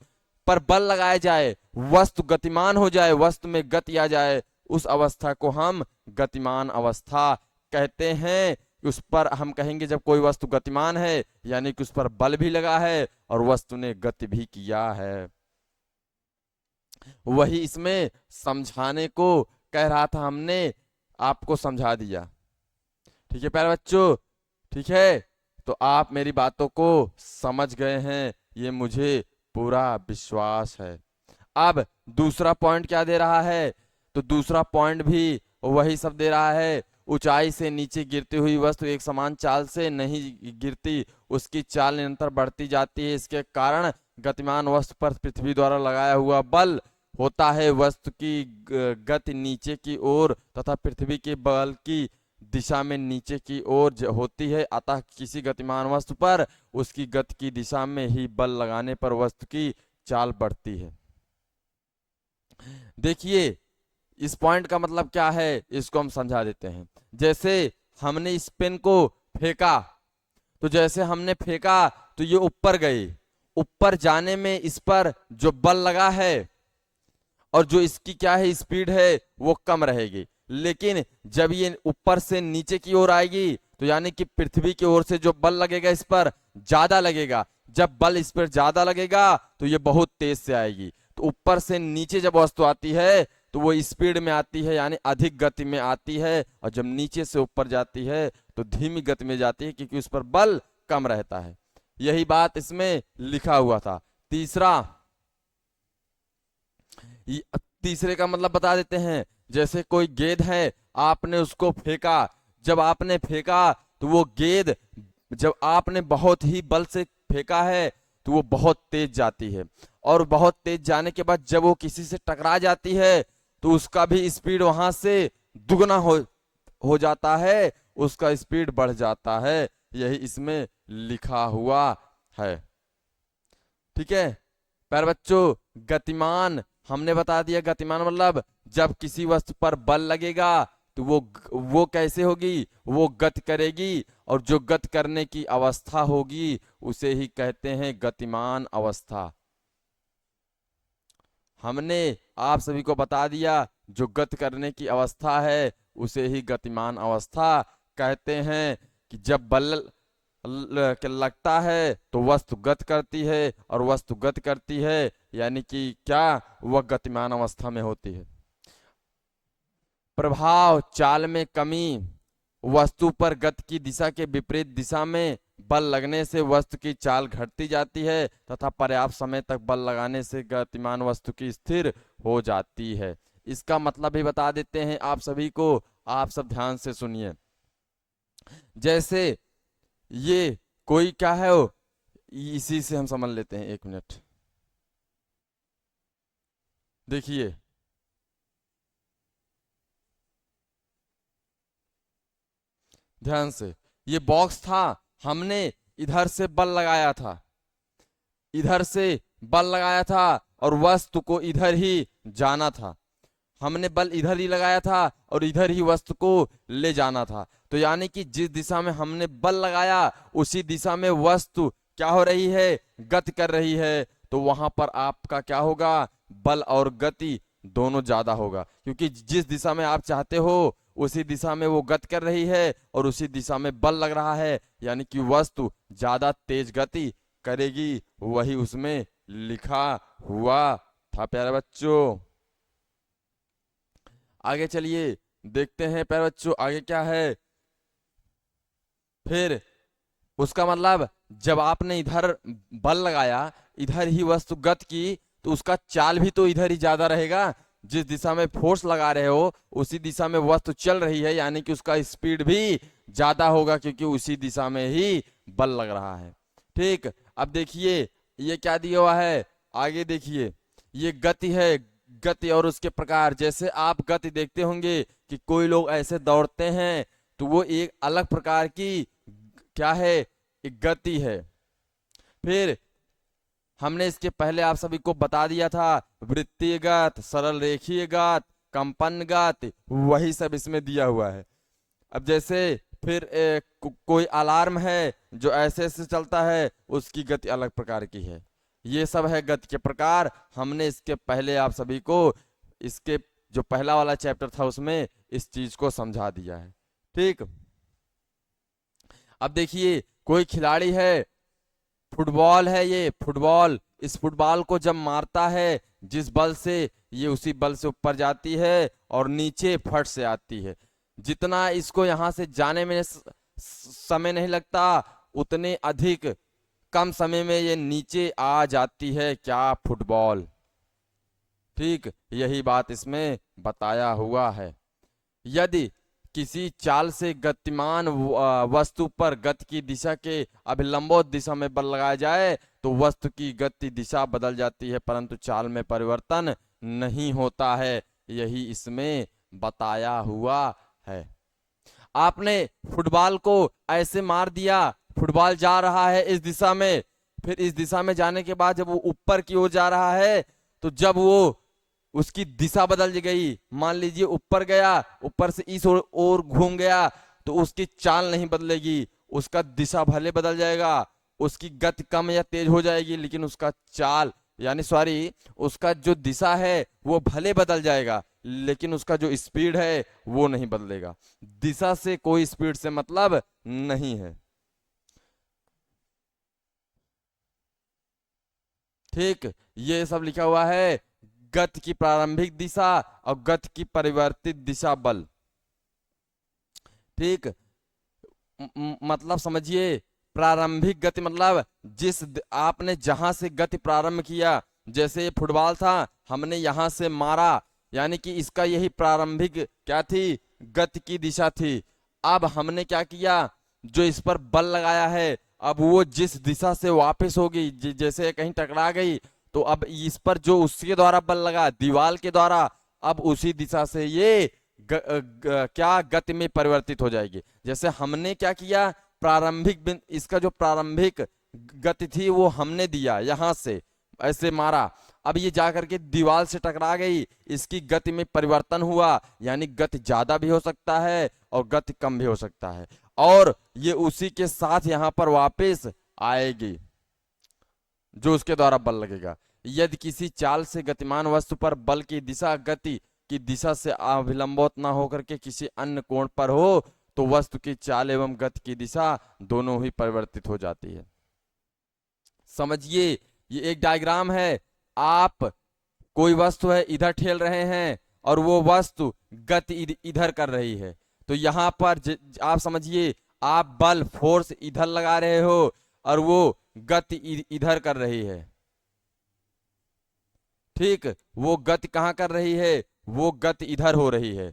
पर बल लगाया जाए, वस्तु गतिमान हो जाए, वस्तु में गति आ जाए, उस अवस्था को हम गतिमान अवस्था कहते हैं। उस पर हम कहेंगे जब कोई वस्तु गतिमान है, यानी कि उस पर बल भी लगा है और वस्तु ने गति भी किया है। वही इसमें समझाने को कह रहा था, हमने आपको समझा दिया। ठीक है प्यारे बच्चों, ठीक है। तो आप मेरी बातों को समझ गए हैं, ये मुझे पूरा विश्वास है। अब दूसरा पॉइंट क्या दे रहा है, तो दूसरा पॉइंट भी वही सब दे रहा है। ऊंचाई से नीचे गिरती हुई वस्तु एक समान चाल से नहीं गिरती, उसकी चाल निरंतर बढ़ती जाती है। इसके कारण गतिमान वस्तु पर पृथ्वी द्वारा लगाया हुआ बल होता है। वस्तु की गति नीचे की ओर तथा पृथ्वी के बल की दिशा में नीचे की ओर होती है। अतः किसी गतिमान वस्तु पर उसकी गति की दिशा में ही बल लगाने पर वस्तु की चाल बढ़ती है। देखिए इस पॉइंट का मतलब क्या है, इसको हम समझा देते हैं। जैसे हमने इस पेन को फेंका, तो जैसे हमने फेंका तो ये ऊपर गई, ऊपर जाने में इस पर जो बल लगा है और जो इसकी क्या है स्पीड है वो कम रहेगी। लेकिन जब ये ऊपर से नीचे की ओर आएगी तो यानी कि पृथ्वी की ओर से जो बल लगेगा इस पर ज्यादा लगेगा। जब बल इस पर ज्यादा लगेगा तो ये बहुत तेज से आएगी। तो ऊपर से नीचे जब वस्तु आती है तो वो स्पीड में आती है, यानी अधिक गति में आती है। और जब नीचे से ऊपर जाती है तो धीमी गति में जाती है, क्योंकि उस पर बल कम रहता है। यही बात इसमें लिखा हुआ था। तीसरे का मतलब बता देते हैं। जैसे कोई गेंद है, आपने उसको फेंका, जब आपने फेंका तो वो गेंद, जब आपने बहुत ही बल से फेंका है तो वो बहुत तेज जाती है। और बहुत तेज जाने के बाद जब वो किसी से टकरा जाती है तो उसका भी स्पीड वहां से दुगना हो जाता है, उसका स्पीड बढ़ जाता है। यही इसमें लिखा हुआ है। ठीक है प्यारे बच्चों, गतिमान हमने बता दिया। गतिमान मतलब जब किसी वस्तु पर बल लगेगा तो वो कैसे होगी, वो गति करेगी। और जो गति करने की अवस्था होगी उसे ही कहते हैं गतिमान अवस्था। हमने आप सभी को बता दिया, जो गति करने की अवस्था है उसे ही गतिमान अवस्था कहते हैं। कि जब बल के लगता है तो वस्तु गति करती है, और वस्तु गति करती है यानी कि क्या, वह गतिमान अवस्था में होती है। प्रभाव चाल में कमी, वस्तु पर गति की दिशा के विपरीत दिशा में बल लगने से वस्तु की चाल घटती जाती है तथा पर्याप्त समय तक बल लगाने से गतिमान वस्तु की स्थिर हो जाती है। इसका मतलब भी बता देते हैं आप सभी को, आप सब ध्यान से सुनिए। जैसे ये कोई क्या है वो, इसी से हम समझ लेते हैं, एक मिनट देखिए। ध्यान से, ये बॉक्स था, हमने इधर से बल लगाया था, इधर से बल लगाया था और वस्तु को इधर ही जाना था। हमने बल इधर ही लगाया था और इधर ही वस्तु को ले जाना था। तो यानी कि जिस दिशा में हमने बल लगाया उसी दिशा में वस्तु क्या हो रही है, गति कर रही है। तो वहां पर आपका क्या होगा, बल और गति दोनों ज्यादा होगा, क्योंकि जिस दिशा में आप चाहते हो उसी दिशा में वो गति कर रही है और उसी दिशा में बल लग रहा है, यानी कि वस्तु ज्यादा तेज गति करेगी। वही उसमें लिखा हुआ था प्यारे बच्चों। आगे चलिए देखते हैं प्यारे बच्चों, आगे क्या है। फिर उसका मतलब जब आपने इधर बल लगाया, इधर ही वस्तु गति की, तो उसका चाल भी तो इधर ही ज्यादा रहेगा। जिस दिशा में फोर्स लगा रहे हो उसी दिशा में वस्तु चल रही है, यानी कि उसका स्पीड भी ज्यादा होगा, क्योंकि उसी दिशा में ही बल लग रहा है। ठीक, अब देखिए ये क्या दिया हुआ है, आगे देखिए। ये गति है, गति और उसके प्रकार। जैसे आप गति देखते होंगे कि कोई लोग ऐसे दौड़ते हैं, तो वो एक अलग प्रकार की क्या है, एक गति है। फिर हमने इसके पहले आप सभी को बता दिया था, वृत्तीय गति, सरल रेखीय गति, कंपन गति, वही सब इसमें दिया हुआ है। अब जैसे फिर कोई अलार्म है जो ऐसे ऐसे चलता है, उसकी गति अलग प्रकार की है। ये सब है गति के प्रकार। हमने इसके पहले आप सभी को इसके जो पहला वाला चैप्टर था उसमें इस चीज को समझा दिया है। ठीक, अब देखिए कोई खिलाड़ी है, फुटबॉल है ये, फुटबॉल, इस फुटबॉल को जब मारता है जिस बल से, ये उसी बल से ऊपर जाती है और नीचे फट से आती है। जितना इसको यहां से जाने में समय नहीं लगता, उतने अधिक कम समय में ये नीचे आ जाती है, क्या, फुटबॉल। ठीक, यही बात इसमें बताया हुआ है। यदि किसी चाल से गतिमान वस्तु पर गति की दिशा के अभिलंबोत दिशा में बल लगाया जाए तो वस्तु की गति दिशा बदल जाती है, परंतु चाल में परिवर्तन नहीं होता है। यही इसमें बताया हुआ है। आपने फुटबॉल को ऐसे मार दिया, फुटबॉल जा रहा है इस दिशा में, फिर इस दिशा में जाने के बाद जब वो ऊपर की ओर जा रहा है, तो जब वो उसकी दिशा बदल गई, मान लीजिए ऊपर गया, ऊपर से इस ओर घूम गया, तो उसकी चाल नहीं बदलेगी, उसका दिशा भले बदल जाएगा, उसकी गति कम या तेज हो जाएगी, लेकिन उसका चाल यानी सॉरी उसका जो दिशा है वो भले बदल जाएगा, लेकिन उसका जो स्पीड है वो नहीं बदलेगा। दिशा से कोई स्पीड से मतलब नहीं है। ठीक, ये सब लिखा हुआ है, गति की प्रारंभिक दिशा और गति की परिवर्तित दिशा बल। ठीक, मतलब समझिए, प्रारंभिक गति मतलब जिस आपने जहां से गति प्रारंभ किया, जैसे ये फुटबॉल था, हमने यहां से मारा, यानी कि इसका यही प्रारंभिक क्या थी, गति की दिशा थी। अब हमने क्या किया, जो इस पर बल लगाया है, अब वो जिस दिशा से वापस होगी, जैसे कहीं टकरा गई, तो अब इस पर जो उसके द्वारा बल लगा, दीवार के द्वारा, अब उसी दिशा से ये क्या गति में परिवर्तित हो जाएगी। जैसे हमने क्या किया, प्रारंभिक इसका जो प्रारंभिक गति थी वो हमने दिया, यहां से ऐसे मारा, अब ये जाकर के दीवार से टकरा गई, इसकी गति में परिवर्तन हुआ, यानी गति ज्यादा भी हो सकता है और गति कम भी हो सकता है, और ये उसी के साथ यहां पर वापस आएगी जो उसके द्वारा बल लगेगा। यदि किसी चाल से गतिमान वस्तु पर बल की दिशा गति की दिशा से अभिलंबोत न होकर के किसी अन्य कोण पर हो, तो वस्तु की चाल एवं गति की दिशा दोनों ही परिवर्तित हो जाती है। समझिए, ये एक डायग्राम है। आप कोई वस्तु है, इधर ठेल रहे हैं और वो वस्तु गति इधर कर रही है। तो यहाँ पर आप समझिए, आप बल फोर्स इधर लगा रहे हो और वो गति इधर कर रही है। ठीक, वो गति कहाँ कर रही है? वो गति इधर हो रही है,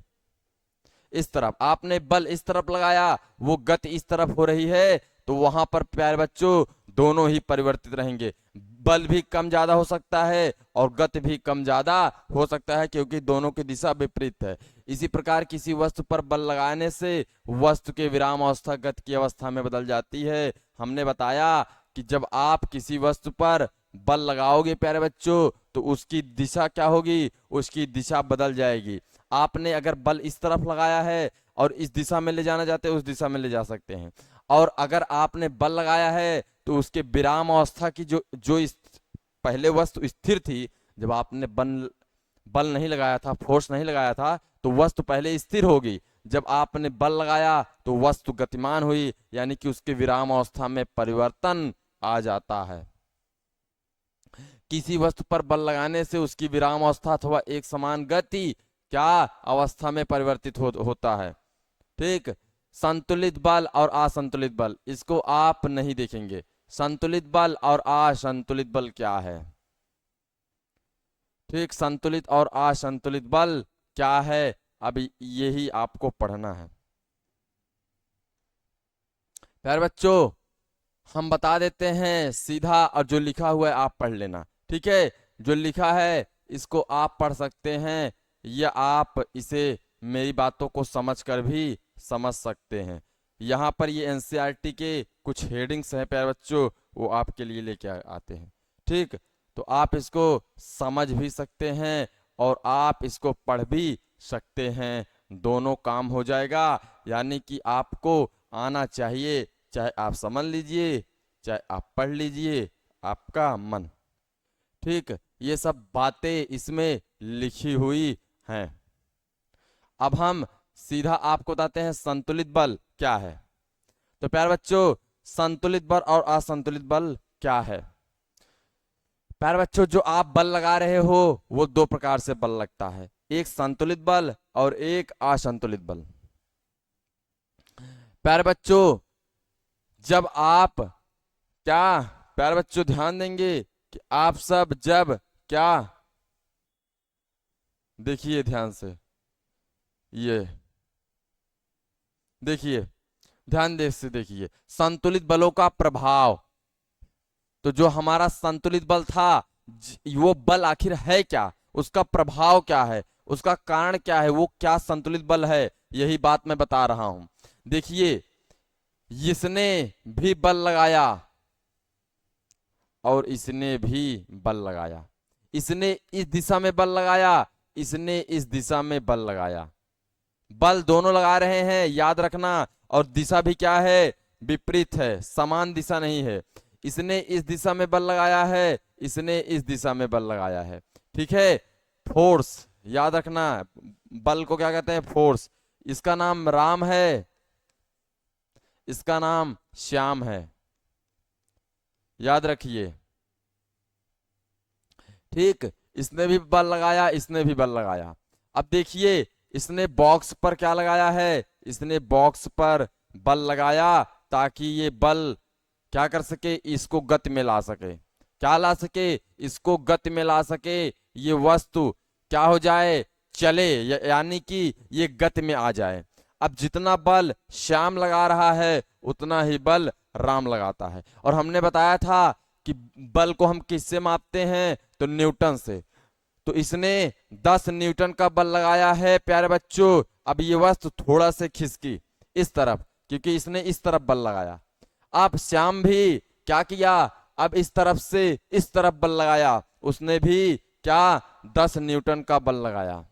इस तरफ। आपने बल इस तरफ लगाया, वो गति इस तरफ हो रही है। तो वहां पर प्यारे बच्चों दोनों ही परिवर्तित रहेंगे। बल भी कम ज्यादा हो सकता है और गति भी कम ज्यादा हो सकता है, क्योंकि दोनों की दिशा विपरीत है। इसी प्रकार किसी वस्तु पर बल लगाने से वस्तु के विराम अवस्था गति की अवस्था में बदल जाती है। हमने बताया कि जब आप किसी वस्तु पर बल लगाओगे प्यारे बच्चों, तो उसकी दिशा क्या होगी? उसकी दिशा बदल जाएगी। आपने अगर बल इस तरफ लगाया है और इस दिशा में ले जाना चाहते हैं, उस दिशा में ले जा सकते हैं। और अगर आपने बल लगाया है तो उसके विराम अवस्था की जो जो पहले वस्तु स्थिर थी, जब आपने बल नहीं लगाया था, फोर्स नहीं लगाया था, तो वस्तु पहले स्थिर होगी। जब आपने बल लगाया तो वस्तु गतिमान हुई, यानी कि उसके विराम अवस्था में परिवर्तन आ जाता है। किसी वस्तु पर बल लगाने से उसकी विराम अवस्था अथवा एक समान गति क्या अवस्था में परिवर्तित होता है। ठीक, संतुलित बल और असंतुलित बल, इसको आप नहीं देखेंगे। संतुलित बल और असंतुलित बल क्या है? ठीक, संतुलित और असंतुलित बल क्या है, अभी यही आपको पढ़ना है। प्यारे बच्चों, हम बता देते हैं सीधा, और जो लिखा हुआ है आप पढ़ लेना। ठीक है, जो लिखा है इसको आप पढ़ सकते हैं, या आप इसे मेरी बातों को समझकर भी समझ सकते हैं। यहाँ पर ये एनसीईआरटी के कुछ हेडिंग्स हैं प्यारे बच्चों, वो आपके लिए लेके आते हैं। ठीक, तो आप इसको समझ भी सकते हैं और आप इसको पढ़ भी सकते हैं, दोनों काम हो जाएगा। यानी कि आपको आना चाहिए, चाहे आप समझ लीजिए चाहे आप पढ़ लीजिए, आपका मन। ठीक, ये सब बातें इसमें लिखी हुई हैं। अब हम सीधा आपको बताते हैं संतुलित बल क्या है। तो प्यारे बच्चों, संतुलित बल और असंतुलित बल क्या है? प्यारे बच्चों, जो आप बल लगा रहे हो वो दो प्रकार से बल लगता है, एक संतुलित बल और एक असंतुलित बल। प्यारे बच्चों, जब आप क्या, प्यारे बच्चों ध्यान देंगे कि आप सब जब क्या, देखिए ध्यान से, ये देखिए, ध्यान दे से देखिए, संतुलित बलों का प्रभाव। तो जो हमारा संतुलित बल था, वो बल आखिर है क्या, उसका प्रभाव क्या है, उसका कारण क्या है, वो क्या संतुलित बल है, यही बात मैं बता रहा हूं। देखिए, इसने भी बल लगाया और इसने भी बल लगाया। इसने इस दिशा में बल लगाया, इसने इस दिशा में बल लगाया। बल दोनों लगा रहे हैं, याद रखना, और दिशा भी क्या है? विपरीत है, समान दिशा नहीं है। इसने इस दिशा में बल लगाया है, इसने इस दिशा में बल लगाया है। ठीक है, फोर्स याद रखना, बल को क्या कहते हैं? फोर्स। इसका नाम राम है, इसका नाम श्याम है, याद रखिए। ठीक, इसने भी बल लगाया, इसने भी बल लगाया। अब देखिए, इसने बॉक्स पर क्या लगाया है? इसने बॉक्स पर बल लगाया ताकि ये बल क्या कर सके? इसको गति में ला सके। क्या ला सके? इसको गति में ला सके, ये वस्तु क्या हो जाए? चले, यानी कि ये गति में आ जाए। अब जितना बल श्याम लगा रहा है उतना ही बल राम लगाता है। और हमने बताया था कि बल को हम किससे मापते हैं? तो न्यूटन से। तो इसने 10 न्यूटन का बल लगाया है प्यारे बच्चों। अब ये वस्तु थोड़ा से खिसकी इस तरफ, क्योंकि इसने इस तरफ बल लगाया। अब श्याम भी क्या किया? अब इस तरफ से इस तरफ बल लगाया, उसने भी क्या? 10 न्यूटन का बल लगाया।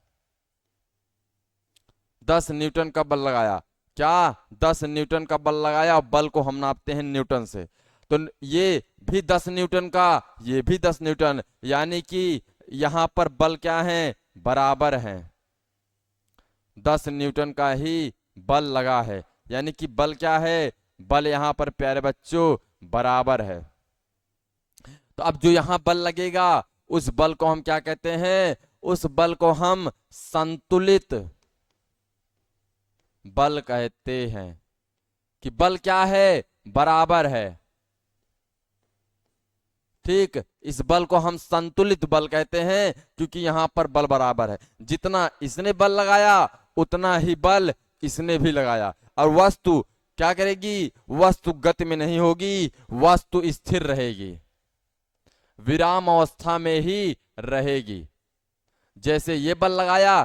10 न्यूटन का बल लगाया। क्या? 10 न्यूटन का बल लगाया। और बल को हम नापते हैं न्यूटन से। तो ये भी 10 न्यूटन का, ये भी 10 न्यूटन, यानी कि यहां पर बल क्या है? बराबर हैं। 10 न्यूटन का ही बल लगा है। यानी कि बल क्या है, बल यहाँ पर प्यारे बच्चों बराबर है। तो अब जो यहाँ बल लगेगा उस बल को हम क्या कहते हैं, उस बल को हम संतुलित बल कहते हैं। कि बल क्या है, बराबर है। ठीक, इस बल को हम संतुलित बल कहते हैं क्योंकि यहां पर बल बराबर है। जितना इसने बल लगाया उतना ही बल इसने भी लगाया। और वस्तु क्या करेगी, वस्तु गति में नहीं होगी, वस्तु स्थिर रहेगी, विराम अवस्था में ही रहेगी। जैसे ये बल लगाया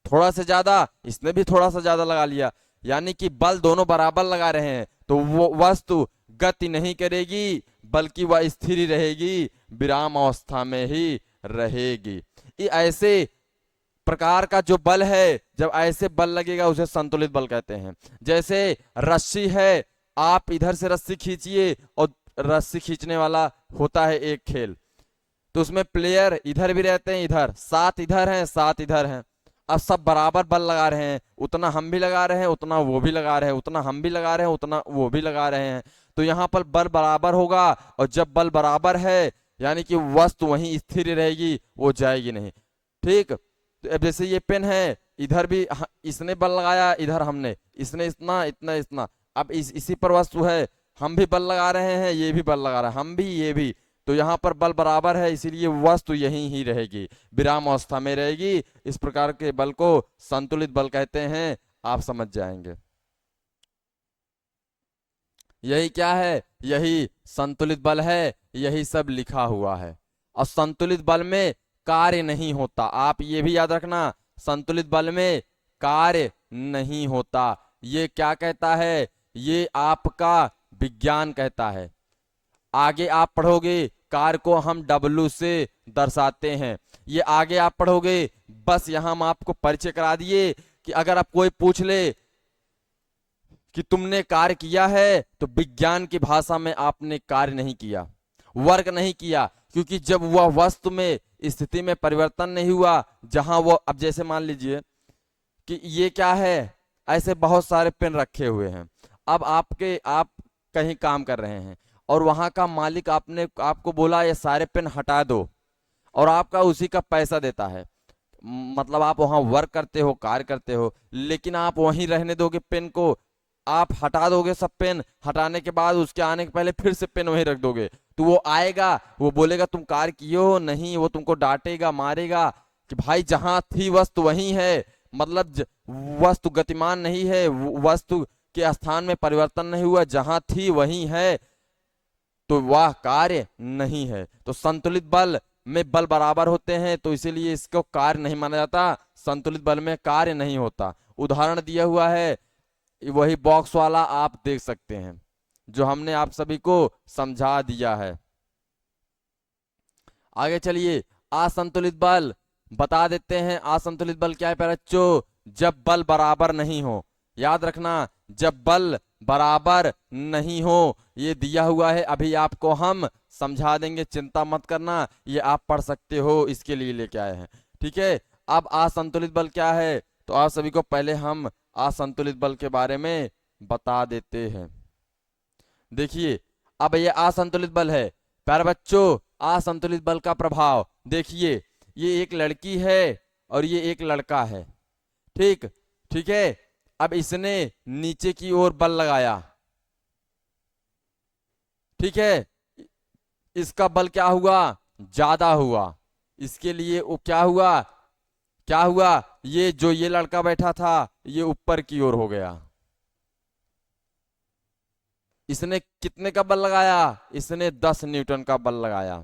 थोड़ा सा ज्यादा, इसने भी थोड़ा सा ज्यादा लगा लिया, यानी कि बल दोनों बराबर लगा रहे हैं, तो वो वस्तु गति नहीं करेगी बल्कि वह स्थिर ही रहेगी, विराम अवस्था में ही रहेगी। ये ऐसे प्रकार का जो बल है, जब ऐसे बल लगेगा उसे संतुलित बल कहते हैं। जैसे रस्सी है, आप इधर से रस्सी खींचिए और रस्सी खींचने वाला होता है एक खेल, तो उसमें प्लेयर इधर भी रहते हैं, इधर 7 इधर हैं 7 इधर हैं। अब सब बराबर बल लगा रहे हैं, उतना हम भी लगा रहे हैं, उतना वो भी लगा रहे हैं, उतना हम भी लगा रहे हैं, उतना वो भी लगा रहे हैं। तो यहाँ पर बल बराबर होगा, और जब बल बराबर है यानी कि वस्तु वहीं स्थिर रहेगी, वो जाएगी नहीं। ठीक, तो अब जैसे ये पेन है, इधर भी इसने बल लगाया, इधर हमने, इसने इतना इतना इतना, अब इसी पर वस्तु है, हम भी बल लगा रहे हैं, ये भी बल लगा रहा है, हम भी ये भी, तो यहाँ पर बल बराबर है, इसीलिए वस्तु यहीं ही रहेगी, विराम अवस्था में रहेगी। इस प्रकार के बल को संतुलित बल कहते हैं, आप समझ जाएंगे। यही क्या है, यही संतुलित बल है, यही सब लिखा हुआ है। और संतुलित बल में कार्य नहीं होता, आप ये भी याद रखना, संतुलित बल में कार्य नहीं होता। ये क्या कहता है, ये आपका विज्ञान कहता है। आगे आप पढ़ोगे, कार्य को हम W से दर्शाते हैं, ये आगे आप पढ़ोगे। बस यहां हम आपको परिचय करा दिए कि अगर आप कोई पूछ ले कि तुमने कार्य किया है, तो विज्ञान की भाषा में आपने कार्य नहीं किया, वर्क नहीं किया, क्योंकि जब वह वस्तु में स्थिति में परिवर्तन नहीं हुआ, जहां वो, अब जैसे मान लीजिए कि ये क्या है, ऐसे बहुत सारे पेन रखे हुए हैं। अब आप कहीं काम कर रहे हैं और वहां का मालिक आपको बोला ये सारे पेन हटा दो, और आपका उसी का पैसा देता है, मतलब आप वहां वर्क करते हो, कार्य करते हो, लेकिन आप वहीं रहने दोगे पेन को, आप हटा दोगे सब पेन, हटाने के बाद उसके आने के पहले फिर से पेन वहीं रख दोगे, तो वो आएगा, वो बोलेगा तुम कार्य किए हो नहीं, वो तुमको डांटेगा, मारेगा कि भाई जहां थी वस्तु वहीं है, मतलब वस्तु गतिमान नहीं है, वस्तु के स्थान में परिवर्तन नहीं हुआ, जहां थी वहीं है, तो वह कार्य नहीं है। तो संतुलित बल में बल बराबर होते हैं, तो इसीलिए इसको कार्य नहीं माना जाता, संतुलित बल में कार्य नहीं होता। उदाहरण दिया हुआ है, वही बॉक्स वाला आप देख सकते हैं, जो हमने आप सभी को समझा दिया है। आगे चलिए, असंतुलित बल बता देते हैं। असंतुलित बल क्या है प्यारे बच्चों, जब बल बराबर नहीं हो, याद रखना, जब बल बराबर नहीं हो, ये दिया हुआ है, अभी आपको हम समझा देंगे, चिंता मत करना, ये आप पढ़ सकते हो, इसके लिए लेके आए हैं। ठीक है, अब असंतुलित बल क्या है, तो आप सभी को पहले हम असंतुलित बल के बारे में बता देते हैं। देखिए, अब ये असंतुलित बल है प्यारे बच्चों, असंतुलित बल का प्रभाव देखिए, ये एक लड़की है और ये एक लड़का है। ठीक ठीक है, अब इसने नीचे की ओर बल लगाया, ठीक है, इसका बल क्या हुआ, ज्यादा हुआ, इसके लिए वो क्या हुआ, क्या हुआ, ये जो ये लड़का बैठा था ये ऊपर की ओर हो गया। इसने कितने का बल लगाया, इसने 10 न्यूटन का बल लगाया।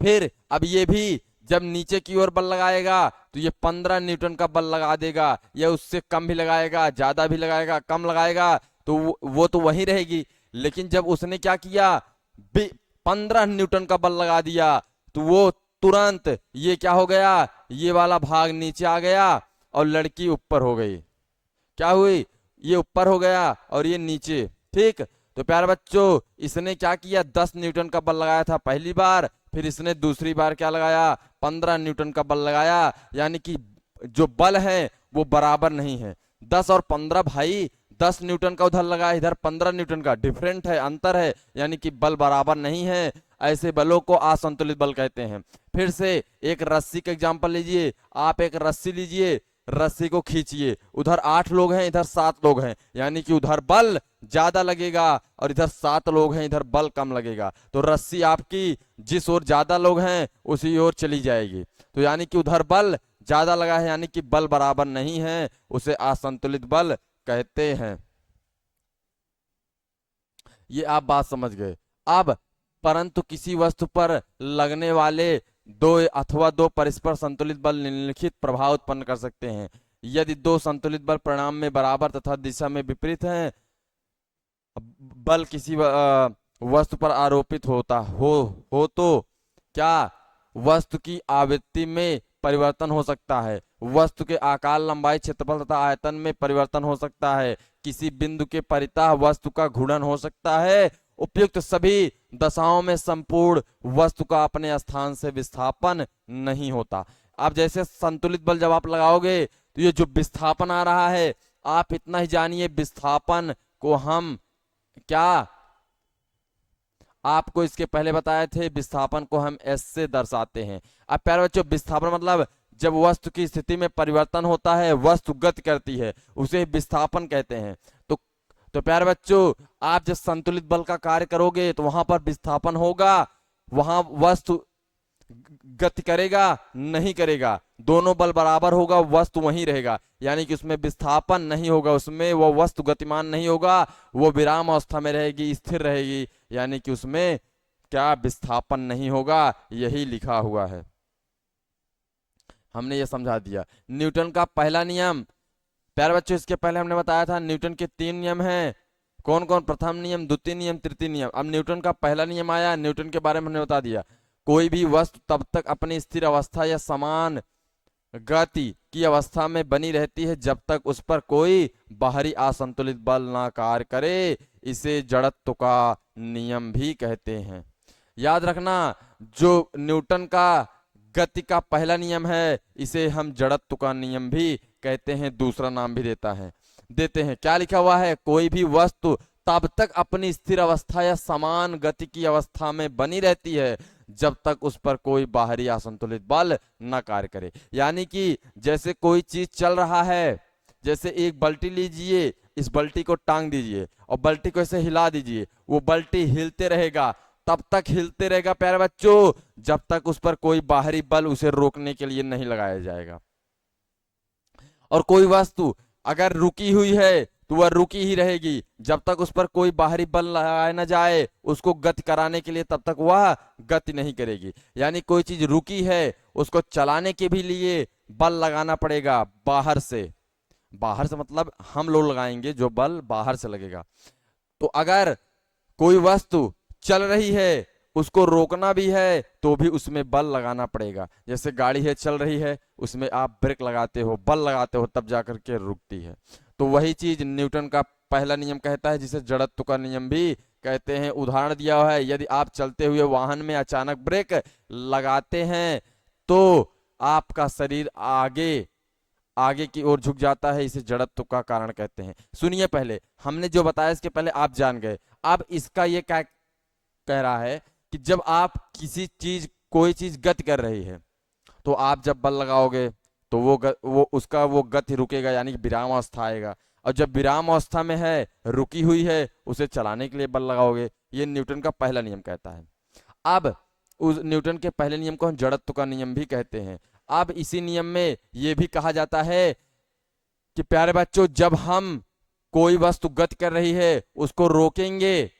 फिर अब ये भी जब नीचे की ओर बल लगाएगा तो ये 15 न्यूटन का बल लगा देगा, या उससे कम भी लगाएगा, ज्यादा भी लगाएगा, कम लगाएगा, तो वो तो वही रहेगी। लेकिन जब उसने क्या किया, 15 न्यूटन का बल लगा दिया, तो वो तुरंत ये क्या हो गया, ये वाला भाग नीचे आ गया और लड़की ऊपर हो गई। क्या हुई, ये ऊपर हो गया और ये नीचे। ठीक, तो प्यारे बच्चों, इसने क्या किया, 10 न्यूटन का बल लगाया था पहली बार, फिर इसने दूसरी बार क्या लगाया, 15 न्यूटन का बल लगाया, यानी कि जो बल है वो बराबर नहीं है। 10 और 15 भाई, 10 न्यूटन का उधर लगा है, इधर 15 न्यूटन का, डिफरेंट है, अंतर है, यानी कि बल बराबर नहीं है। ऐसे बलों को असंतुलित बल कहते हैं। फिर से एक रस्सी का एग्जांपल लीजिए। आप एक रस्सी लीजिए, रस्सी को खींचिए, उधर 8 लोग हैं, इधर 7 लोग हैं, यानी कि उधर बल ज्यादा लगेगा और इधर 7 लोग हैं, इधर बल कम लगेगा। तो रस्सी आपकी जिस ओर ज्यादा लोग हैं उसी ओर चली जाएगी। तो यानी कि उधर बल ज्यादा लगा है, यानी कि बल बराबर नहीं है, उसे असंतुलित बल कहते हैं। ये आप बात समझ गए। अब परंतु किसी वस्तु पर लगने वाले दो परस्पर संतुलित बल निम्नलिखित प्रभाव उत्पन्न कर सकते हैं। यदि दो संतुलित बल परिणाम में बराबर तथा दिशा में विपरीत हैं, बल किसी वस्तु पर आरोपित हो तो क्या वस्तु की आवृत्ति में परिवर्तन हो सकता है, वस्तु के आकार, लंबाई, क्षेत्रफल तथा आयतन में परिवर्तन हो सकता है, किसी बिंदु के परितः वस्तु का घूर्णन हो सकता है। उपयुक्त सभी दशाओं में संपूर्ण वस्तु का अपने स्थान से विस्थापन नहीं होता। अब जैसे संतुलित बल जब आप लगाओगे तो ये जो विस्थापन आ रहा है, आप इतना ही जानिए, विस्थापन को हम क्या आपको इसके पहले बताए थे, विस्थापन को हम एस से दर्शाते हैं। अब प्यारे बच्चों, विस्थापन मतलब जब वस्तु की स्थिति में परिवर्तन होता है, वस्तु गति करती है, उसे विस्थापन कहते हैं। तो प्यारे बच्चों, आप जब संतुलित बल का कार्य करोगे तो वहां पर विस्थापन होगा, वहां वस्तु गति करेगा नहीं करेगा, दोनों बल बराबर होगा, वस्तु वहीं रहेगा, यानी कि उसमें विस्थापन नहीं होगा, उसमें वो वस्तु गतिमान नहीं होगा, वो विराम अवस्था में रहेगी, स्थिर रहेगी, यानी कि उसमें क्या विस्थापन नहीं होगा, यही लिखा हुआ है। हमने ये समझा दिया। न्यूटन का पहला नियम, प्यारे बच्चों इसके पहले हमने बताया था न्यूटन के 3 नियम हैं। कौन कौन? प्रथम नियम, द्वितीय नियम, तृतीय नियम। अब न्यूटन का पहला नियम आया, न्यूटन के बारे में हमने बता दिया, कोई भी वस्तु तब तक अपनी स्थिर अवस्था या समान गति की अवस्था में बनी रहती है जब तक उस पर कोई बाहरी असंतुलित बल ना कार्य करे। इसे जड़त्व का नियम भी कहते हैं। याद रखना, जो न्यूटन का गति का पहला नियम है, इसे हम जड़त्व का नियम भी कहते हैं, दूसरा नाम भी देते हैं। क्या लिखा हुआ है? कोई भी वस्तु तब तक अपनी स्थिर अवस्था या समान गति की अवस्था में बनी रहती है जब तक उस पर कोई बाहरी असंतुलित बल न कार्य करे। यानी कि जैसे कोई चीज चल रहा है, जैसे एक बाल्टी लीजिए, इस बाल्टी को टांग दीजिए और बाल्टी को ऐसे हिला दीजिए, वो बाल्टी हिलते रहेगा, तब तक हिलते रहेगा प्यारे बच्चों जब तक उस पर कोई बाहरी बल उसे रोकने के लिए नहीं लगाया जाएगा। और कोई वस्तु अगर रुकी हुई है तो वह रुकी ही रहेगी जब तक उस पर कोई बाहरी बल लगाया न जाए, उसको गति कराने के लिए, तब तक वह गति नहीं करेगी। यानी कोई चीज रुकी है, उसको चलाने के भी लिए बल लगाना पड़ेगा बाहर से। बाहर से मतलब हम लोग लगाएंगे, जो बल बाहर से लगेगा। तो अगर कोई वस्तु चल रही है, उसको रोकना भी है तो भी उसमें बल लगाना पड़ेगा। जैसे गाड़ी है, चल रही है, उसमें आप ब्रेक लगाते हो, बल लगाते हो, तब जाकर के रुकती है। तो वही चीज न्यूटन का पहला नियम कहता है, जिसे जड़त्व का नियम भी कहते हैं। उदाहरण दिया हुआ है, यदि आप चलते हुए वाहन में अचानक ब्रेक लगाते हैं तो आपका शरीर आगे की ओर झुक जाता है, इसे जड़त्व का कारण कहते हैं। सुनिए, पहले हमने जो बताया इसके पहले आप जान गए। अब इसका ये क्या कह रहा है कि जब आप कोई चीज गति कर रही है तो आप जब बल लगाओगे तो वो गति रुकेगा, यानी कि विराम अवस्था आएगा। और जब विराम अवस्था में है, रुकी हुई है, उसे चलाने के लिए बल लगाओगे। ये न्यूटन का पहला नियम कहता है। अब उस न्यूटन के पहले नियम को हम जड़त्व का नियम भी कहते हैं। अब इसी नियम में यह भी कहा जाता है कि प्यारे बच्चों, जब हम कोई वस्तु गति कर रही है उसको रोकेंगे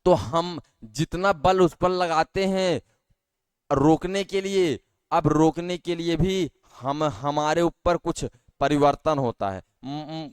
तो हम जितना बल उस पर लगाते हैं रोकने के लिए, अब रोकने के लिए भी हमारे ऊपर कुछ परिवर्तन होता है।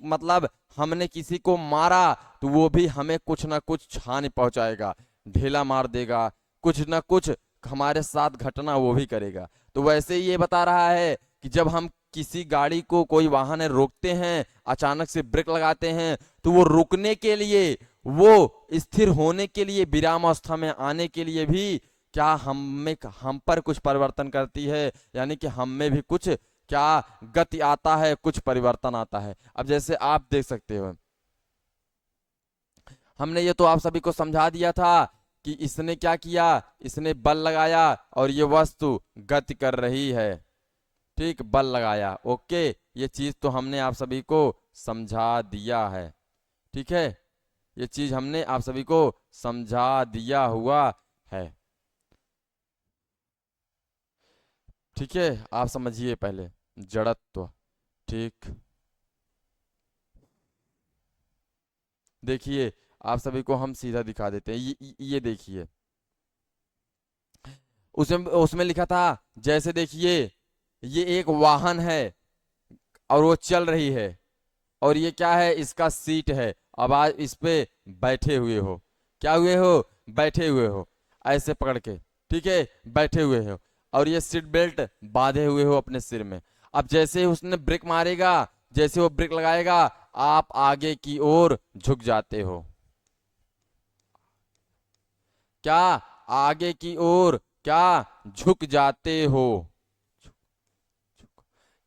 मतलब हमने किसी को मारा तो वो भी हमें कुछ ना कुछ हानि पहुंचाएगा, ढेला मार देगा, कुछ ना कुछ हमारे साथ घटना वो भी करेगा। तो वैसे ही ये बता रहा है कि जब हम किसी गाड़ी को, कोई वाहन है, रोकते हैं, अचानक से ब्रेक लगाते हैं, तो वो रुकने के लिए, वो स्थिर होने के लिए, विराम अवस्था में आने के लिए भी क्या हम पर कुछ परिवर्तन करती है, यानी कि हम में भी कुछ क्या गति आता है, कुछ परिवर्तन आता है। अब जैसे आप देख सकते हो, हमने ये तो आप सभी को समझा दिया था कि इसने क्या किया, इसने बल लगाया और ये वस्तु गति कर रही है। ठीक, बल लगाया, ओके, ये चीज तो हमने आप सभी को समझा दिया है। ठीक है, ये चीज हमने आप सभी को समझा दिया हुआ है। ठीक है, आप समझिए पहले जड़त्व। ठीक, देखिए आप सभी को हम सीधा दिखा देते हैं। ये देखिए, उसमें उसमें लिखा था, जैसे देखिए ये एक वाहन है और वो चल रही है, और ये क्या है, इसका सीट है। अब आज इस पे बैठे हुए हो, क्या हुए हो, बैठे हुए हो, ऐसे पकड़ के, ठीक है, बैठे हुए हो, और ये सीट बेल्ट बांधे हुए हो अपने सिर में। अब जैसे ही उसने ब्रेक मारेगा, जैसे वो ब्रेक लगाएगा, आप आगे की ओर झुक जाते हो। क्या, आगे की ओर क्या झुक जाते हो,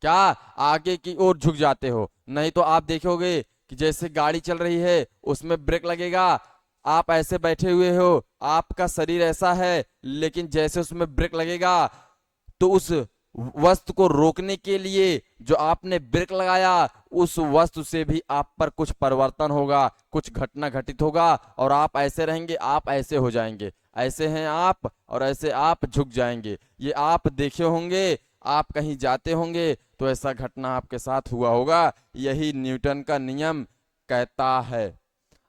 क्या आगे की ओर झुक जाते हो। नहीं तो आप देखोगे कि जैसे गाड़ी चल रही है, उसमें ब्रेक लगेगा, आप ऐसे बैठे हुए हो, आपका शरीर ऐसा है, लेकिन जैसे उसमें ब्रेक लगेगा तो उस वस्तु को रोकने के लिए जो आपने ब्रेक लगाया, उस वस्तु से भी आप पर कुछ परिवर्तन होगा, कुछ घटना घटित होगा, और आप ऐसे रहेंगे, आप ऐसे हो जाएंगे। ऐसे हैं आप और ऐसे आप झुक जाएंगे। ये आप देखे होंगे, आप कहीं जाते होंगे तो ऐसा घटना आपके साथ हुआ होगा। यही न्यूटन का नियम कहता है।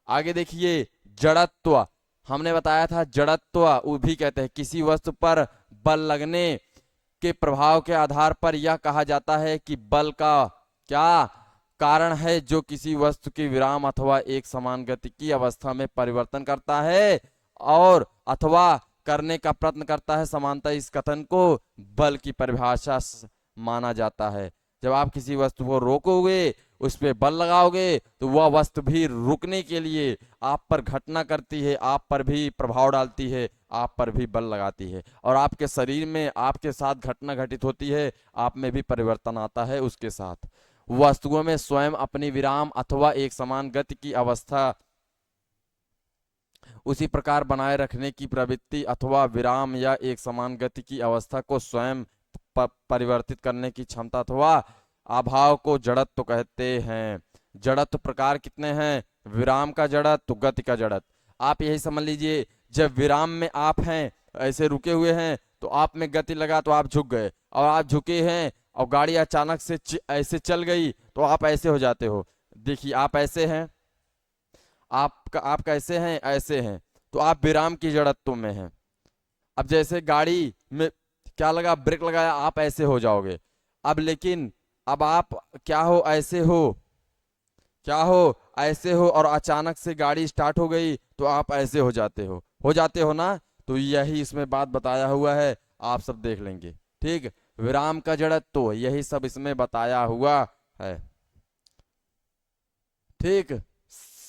आगे देखिए, जड़त्व, हमने बताया था जड़त्व वो भी कहते हैं किसी वस्तु पर बल लगने के प्रभाव के आधार पर यह कहा जाता है कि बल का क्या कारण है जो किसी वस्तु की विराम अथवा एक समान गति की अवस्था में परिवर्तन करता है और अथवा करने का प्रयत्न करता है। समानता इस कथन को बल की परिभाषा माना जाता है। जब आप किसी वस्तु को रोकोगे, उस पर बल लगाओगे, तो वह वस्तु भी रुकने के लिए आप पर घटना करती है, आप पर भी प्रभाव डालती है, आप पर भी बल लगाती है, और आपके शरीर में आपके साथ घटना घटित होती है, आप में भी परिवर्तन आता है उसके साथ। वस्तुओं में स्वयं अपनी विराम अथवा एक समान गति की अवस्था उसी प्रकार बनाए रखने की प्रवृत्ति अथवा विराम या एक समान गति की अवस्था को स्वयं परिवर्तित करने की क्षमता अथवा अभाव को जड़त्व कहते हैं। जड़त्व प्रकार कितने हैं, विराम का जड़त्व, गति का जड़त्व। आप यही समझ लीजिए, जब विराम में आप हैं, ऐसे रुके हुए हैं, तो आप में गति लगा तो आप झुक गए, और आप झुके हैं और गाड़ी अचानक से ऐसे चल गई तो आप ऐसे हो जाते हो। देखिए आप ऐसे हैं, आप कैसे हैं, ऐसे हैं, तो आप विराम की जड़त्व में हैं। अब जैसे गाड़ी में क्या लगा, ब्रेक लगाया, आप ऐसे हो जाओगे। अब लेकिन अब आप क्या हो, ऐसे हो, क्या हो, ऐसे हो, और अचानक से गाड़ी स्टार्ट हो गई तो आप ऐसे हो जाते हो ना। तो यही इसमें बात बताया हुआ है, आप सब देख लेंगे। ठीक, विराम का जड़त्व, तो यही सब इसमें बताया हुआ है। ठीक,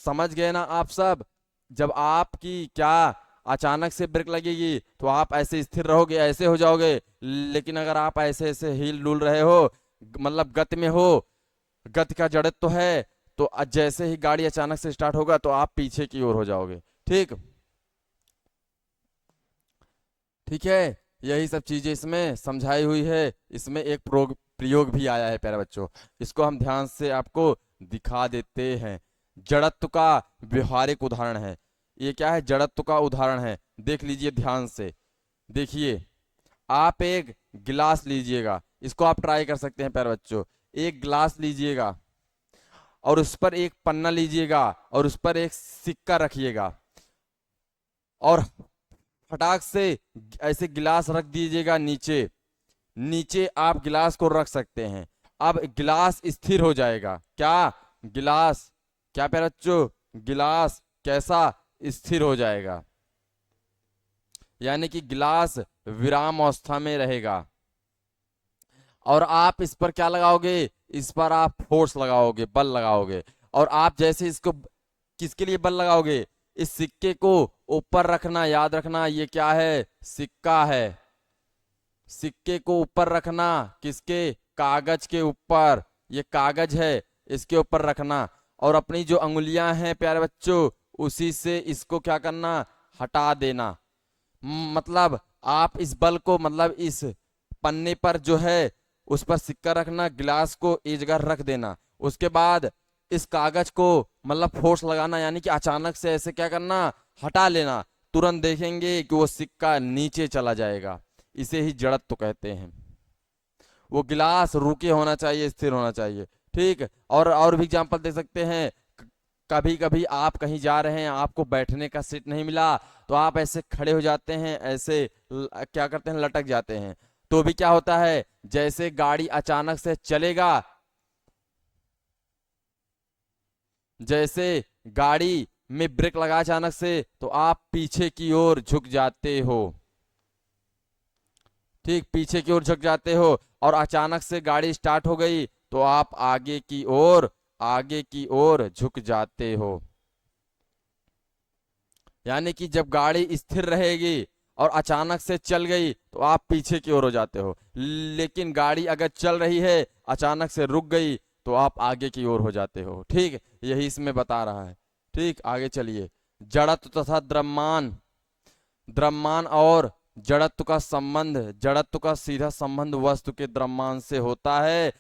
समझ गए ना आप सब। जब आपकी क्या अचानक से ब्रेक लगेगी तो आप ऐसे स्थिर रहोगे, ऐसे हो जाओगे, लेकिन अगर आप ऐसे ऐसे हिल डुल रहे हो, मतलब गति में हो, गति का जड़त्व तो है, तो जैसे ही गाड़ी अचानक से स्टार्ट होगा तो आप पीछे की ओर हो जाओगे। ठीक, ठीक है, यही सब चीजें इसमें समझाई हुई है। इसमें एक प्रयोग भी आया है प्यारे बच्चों, इसको हम ध्यान से आपको दिखा देते हैं। जड़त्व का व्यवहारिक उदाहरण है। ये क्या है, जड़त्व का उदाहरण है, देख लीजिए ध्यान से। देखिए, आप एक गिलास लीजिएगा, इसको आप ट्राई कर सकते हैं प्यारे बच्चों। एक गिलास लीजिएगा और उस पर एक पन्ना लीजिएगा और उस पर एक सिक्का रखिएगा, और फटाक से ऐसे गिलास रख दीजिएगा नीचे। नीचे आप गिलास को रख सकते हैं। अब गिलास स्थिर हो जाएगा। क्या, गिलास, क्या प्यारे बच्चों, गिलास कैसा, स्थिर हो जाएगा, यानी कि गिलास विराम अवस्था में रहेगा। और आप इस पर क्या लगाओगे, इस पर आप फोर्स लगाओगे, बल लगाओगे, और आप जैसे इसको, किसके लिए बल लगाओगे, इस सिक्के को ऊपर रखना, याद रखना ये क्या है, सिक्का है। सिक्के को ऊपर रखना, किसके कागज के ऊपर, ये कागज है, इसके ऊपर रखना और अपनी जो अंगुलियां हैं प्यारे बच्चों, उसी से इसको क्या करना, हटा देना। मतलब आप इस बल को, मतलब इस पन्ने पर जो है उस पर सिक्का रखना, गिलास को एक जगह रख देना, उसके बाद इस कागज को मतलब फोर्स लगाना, यानी कि अचानक से ऐसे क्या करना, हटा लेना। तुरंत देखेंगे कि वो सिक्का नीचे चला जाएगा। इसे ही जड़त्व कहते हैं। वो गिलास रुके होना चाहिए, स्थिर होना चाहिए। ठीक। और भी एग्जांपल दे सकते हैं। कभी कभी आप कहीं जा रहे हैं, आपको बैठने का सीट नहीं मिला, तो आप ऐसे खड़े हो जाते हैं, ऐसे क्या करते हैं, लटक जाते हैं। तो भी क्या होता है, जैसे गाड़ी अचानक से चलेगा, जैसे गाड़ी में ब्रेक लगा अचानक से, तो आप पीछे की ओर झुक जाते हो। ठीक, पीछे की ओर झुक जाते हो। और अचानक से गाड़ी स्टार्ट हो गई तो आप आगे की ओर झुक जाते हो। यानी कि जब गाड़ी स्थिर रहेगी और अचानक से चल गई तो आप पीछे की ओर हो जाते हो, लेकिन गाड़ी अगर चल रही है, अचानक से रुक गई, तो आप आगे की ओर हो जाते हो। ठीक, यही इसमें बता रहा है। ठीक, आगे चलिए। जड़त्व तथा द्रव्यमान। द्रव्यमान और जड़त्व का संबंध, जड़त्व का सीधा संबंध वस्तु के द्रव्यमान से होता है।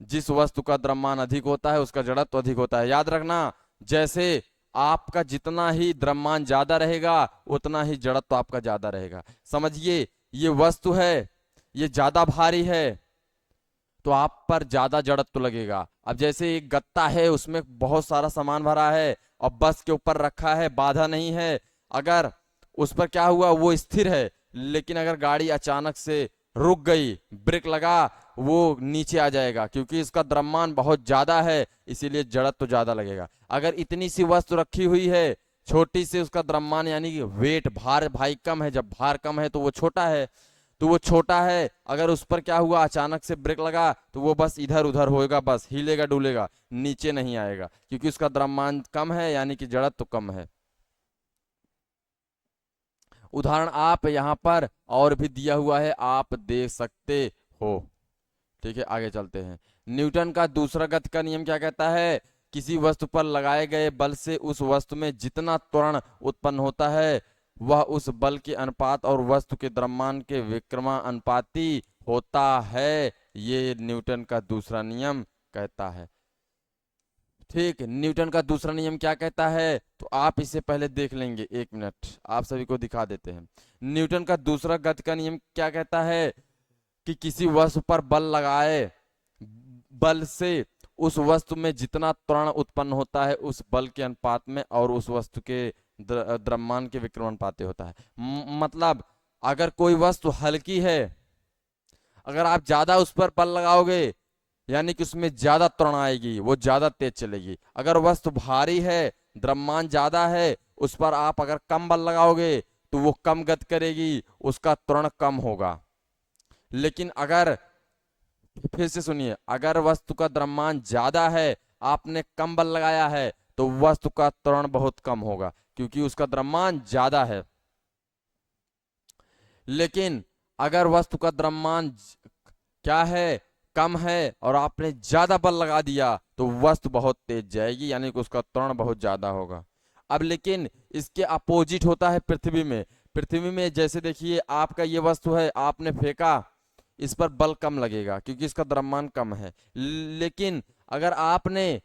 जिस वस्तु का द्रव्यमान अधिक होता है उसका जड़त्व अधिक होता है। याद रखना, जैसे आपका जितना ही द्रव्यमान ज्यादा रहेगा उतना ही जड़त्व आपका ज्यादा रहेगा। समझिए, ये वस्तु है, ये ज्यादा भारी है तो आप पर ज्यादा जड़त्व लगेगा। अब जैसे एक गत्ता है, उसमें बहुत सारा सामान भरा है और बस के ऊपर रखा है, बाधा नहीं है, अगर उस पर क्या हुआ, वो स्थिर है, लेकिन अगर गाड़ी अचानक से रुक गई, ब्रेक लगा, वो नीचे आ जाएगा क्योंकि इसका द्रव्यमान बहुत ज्यादा है, इसीलिए जड़त्व तो ज्यादा लगेगा। अगर इतनी सी वस्तु रखी हुई है, छोटी सी, उसका द्रव्यमान यानी कि वेट, भार भाई कम है, जब भार कम है तो वो छोटा है, तो वो छोटा है, अगर उस पर क्या हुआ, अचानक से ब्रेक लगा, तो वो बस इधर उधर होएगा, बस हिलेगा डुलेगा, नीचे नहीं आएगा क्योंकि उसका द्रव्यमान कम है, यानी कि जड़त्व तो कम है। उदाहरण आप यहाँ पर और भी दिया हुआ है, आप देख सकते हो। ठीक है, आगे चलते हैं। न्यूटन का दूसरा गति का नियम क्या कहता है? किसी वस्तु पर लगाए गए बल से उस वस्तु में जितना त्वरण उत्पन्न होता है वह उस बल के अनुपात और वस्तु के द्रव्यमान के विक्रमानुपाती होता है। ये न्यूटन का दूसरा नियम कहता है। ठीक, न्यूटन का दूसरा नियम क्या कहता है, तो आप इसे पहले देख लेंगे। एक मिनट, आप सभी को दिखा देते हैं। न्यूटन का दूसरा गति का नियम क्या कहता है कि किसी वस्तु पर बल लगाए बल से उस वस्तु में जितना त्वरण उत्पन्न होता है उस बल के अनुपात में और उस वस्तु के द्रव्यमान के विक्रमानुपाती होता है। मतलब अगर कोई वस्तु हल्की है, अगर आप ज्यादा उस पर बल लगाओगे यानी कि उसमें ज्यादा त्वरण आएगी, वो ज्यादा तेज चलेगी। अगर वस्तु भारी है, द्रव्यमान ज्यादा है, उस पर आप अगर कम बल लगाओगे तो वो कम गति करेगी, उसका त्वरण कम होगा। लेकिन अगर, फिर से सुनिए, अगर वस्तु का द्रव्यमान ज्यादा है, आपने कम बल लगाया है, तो वस्तु का त्वरण बहुत कम होगा क्योंकि उसका द्रव्यमान ज्यादा है। लेकिन अगर वस्तु का द्रव्यमान क्या है, कम है, और आपने ज्यादा बल लगा दिया तो वस्तु बहुत तेज जाएगी, यानी कि उसका त्वरण बहुत ज्यादा होगा। अब लेकिन इसके अपोजिट होता है पृथ्वी में। पृथ्वी में जैसे देखिए, आपका ये वस्तु है, आपने फेंका, इस पर बल कम लगेगा क्योंकि इसका द्रव्यमान कम है। लेकिन अगर आपने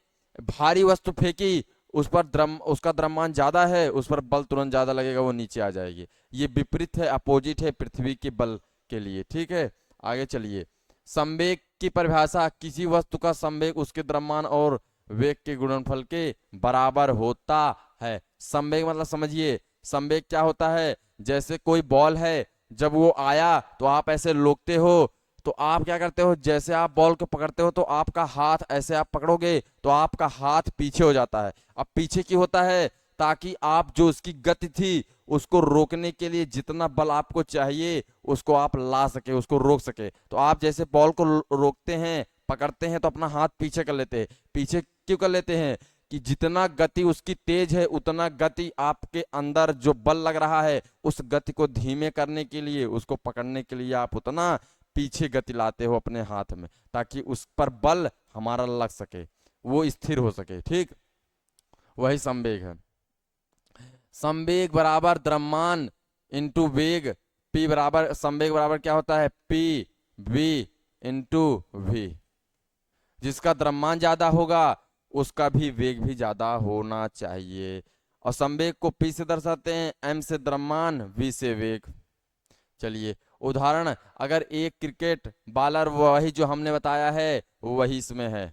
भारी वस्तु फेंकी, उस पर उसका द्रव्यमान ज्यादा है, उस पर बल तुरंत ज्यादा लगेगा, वो नीचे आ जाएगी। ये विपरीत है, अपोजिट है पृथ्वी के बल के लिए। ठीक है, आगे चलिए। संवेग की परिभाषा, किसी वस्तु का संवेग उसके द्रव्यमान और वेग के गुणनफल के बराबर होता है। संवेग मतलब समझिए, संवेग क्या होता है, जैसे कोई बॉल है, जब वो आया तो आप ऐसे लोकते हो, तो आप क्या करते हो, जैसे आप बॉल को पकड़ते हो तो आपका हाथ ऐसे आप पकड़ोगे तो आपका हाथ पीछे हो जाता है। अब पीछे क्यों होता है, ताकि आप जो उसकी गति थी उसको रोकने के लिए जितना बल आपको चाहिए उसको आप ला सके, उसको रोक सके। तो आप जैसे बॉल को रोकते हैं, पकड़ते हैं, तो अपना हाथ पीछे कर लेते हैं। पीछे क्यों कर लेते हैं कि जितना गति उसकी तेज है उतना गति आपके अंदर जो बल लग रहा है उस गति को धीमे करने के लिए, उसको पकड़ने के लिए आप उतना पीछे गति लाते हो अपने हाथ में, ताकि उस पर बल हमारा लग सके, वो स्थिर हो सके। ठीक, वही संवेग है। संवेग बराबर द्रव्यमान इंटू वेग, पी बराबर, संवेग बराबर क्या होता है, पी वी इंटू वी। जिसका द्रव्यमान ज्यादा होगा उसका भी वेग भी ज्यादा होना चाहिए। और संवेग को पी से दर्शाते हैं, एम से द्रव्यमान, वी से वेग। चलिए उदाहरण, अगर एक क्रिकेट बॉलर, वही जो हमने बताया है वही इसमें है।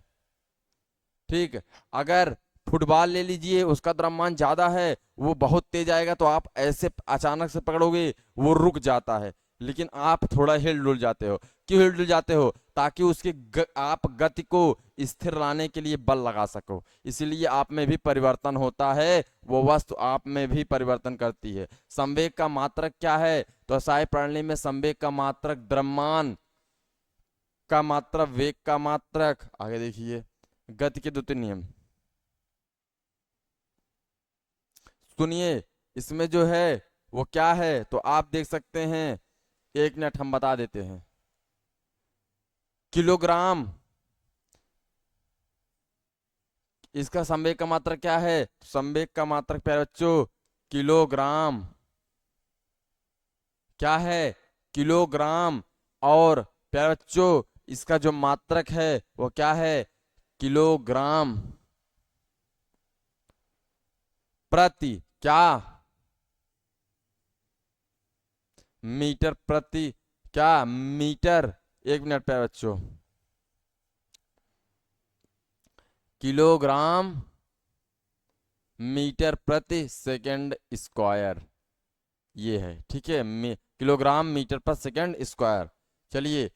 ठीक, अगर फुटबॉल ले लीजिए, उसका द्रव्यमान ज्यादा है, वो बहुत तेज आएगा तो आप ऐसे अचानक से पकड़ोगे वो रुक जाता है, लेकिन आप थोड़ा हिल डुल जाते हो। क्यों हिल डुल जाते हो, ताकि उसके आप गति को स्थिर लाने के लिए बल लगा सको, इसीलिए आप में भी परिवर्तन होता है, वो वस्तु आप में भी परिवर्तन करती है। संवेग का मात्रक क्या है, तो असाई प्रणाली में संवेग का मात्रक द्रव्यमान का मात्रक, वेग का मात्रक, आगे देखिए गति के 2-3 नियम सुनिए। इसमें जो है वो क्या है, तो आप देख सकते हैं, 1 मिनट हम बता देते हैं। किलोग्राम, इसका संवेग का मात्रक क्या है, संवेग का मात्रक प्यारे बच्चों किलोग्राम, क्या है, किलोग्राम। और प्यारे बच्चों इसका जो मात्रक है वो क्या है, किलोग्राम प्रति क्या, मीटर प्रति क्या, मीटर। 1 मिनट प्यारे बच्चों, किलोग्राम मीटर प्रति सेकंड स्क्वायर, ये है। ठीक है, किलोग्राम मीटर पर सेकंड स्क्वायर। चलिए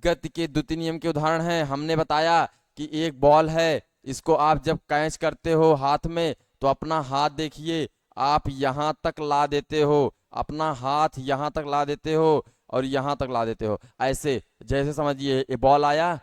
गति के 2-3 नियम के उदाहरण हैं। हमने बताया कि एक बॉल है, इसको आप जब कैच करते हो हाथ में, तो अपना हाथ देखिए, आप यहां तक ला देते हो, अपना हाथ यहां तक ला देते हो और यहां तक ला देते हो, ऐसे। जैसे समझिए ये बॉल आया,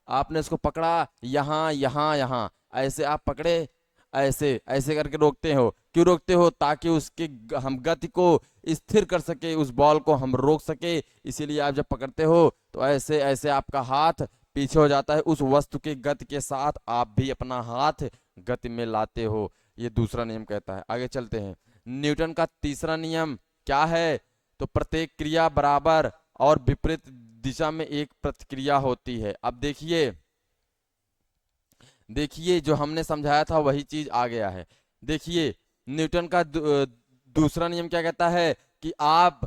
आपने इसको पकड़ा, यहाँ यहाँ यहाँ, ऐसे आप पकड़े, ऐसे ऐसे करके रोकते हो। क्यों रोकते हो, ताकि उसके हम गति को स्थिर कर सके, उस बॉल को हम रोक सके। इसीलिए आप जब पकड़ते हो तो ऐसे ऐसे आपका हाथ पीछे हो जाता है, उस वस्तु के गति के साथ आप भी अपना हाथ गति में लाते हो। ये दूसरा नियम कहता है। आगे चलते हैं, न्यूटन का तीसरा नियम क्या है, तो प्रत्येक क्रिया बराबर और विपरीत दिशा में एक प्रतिक्रिया होती है। अब देखिए, देखिए जो हमने समझाया था वही चीज आ गया है। देखिए न्यूटन का दूसरा नियम क्या कहता है, कि आप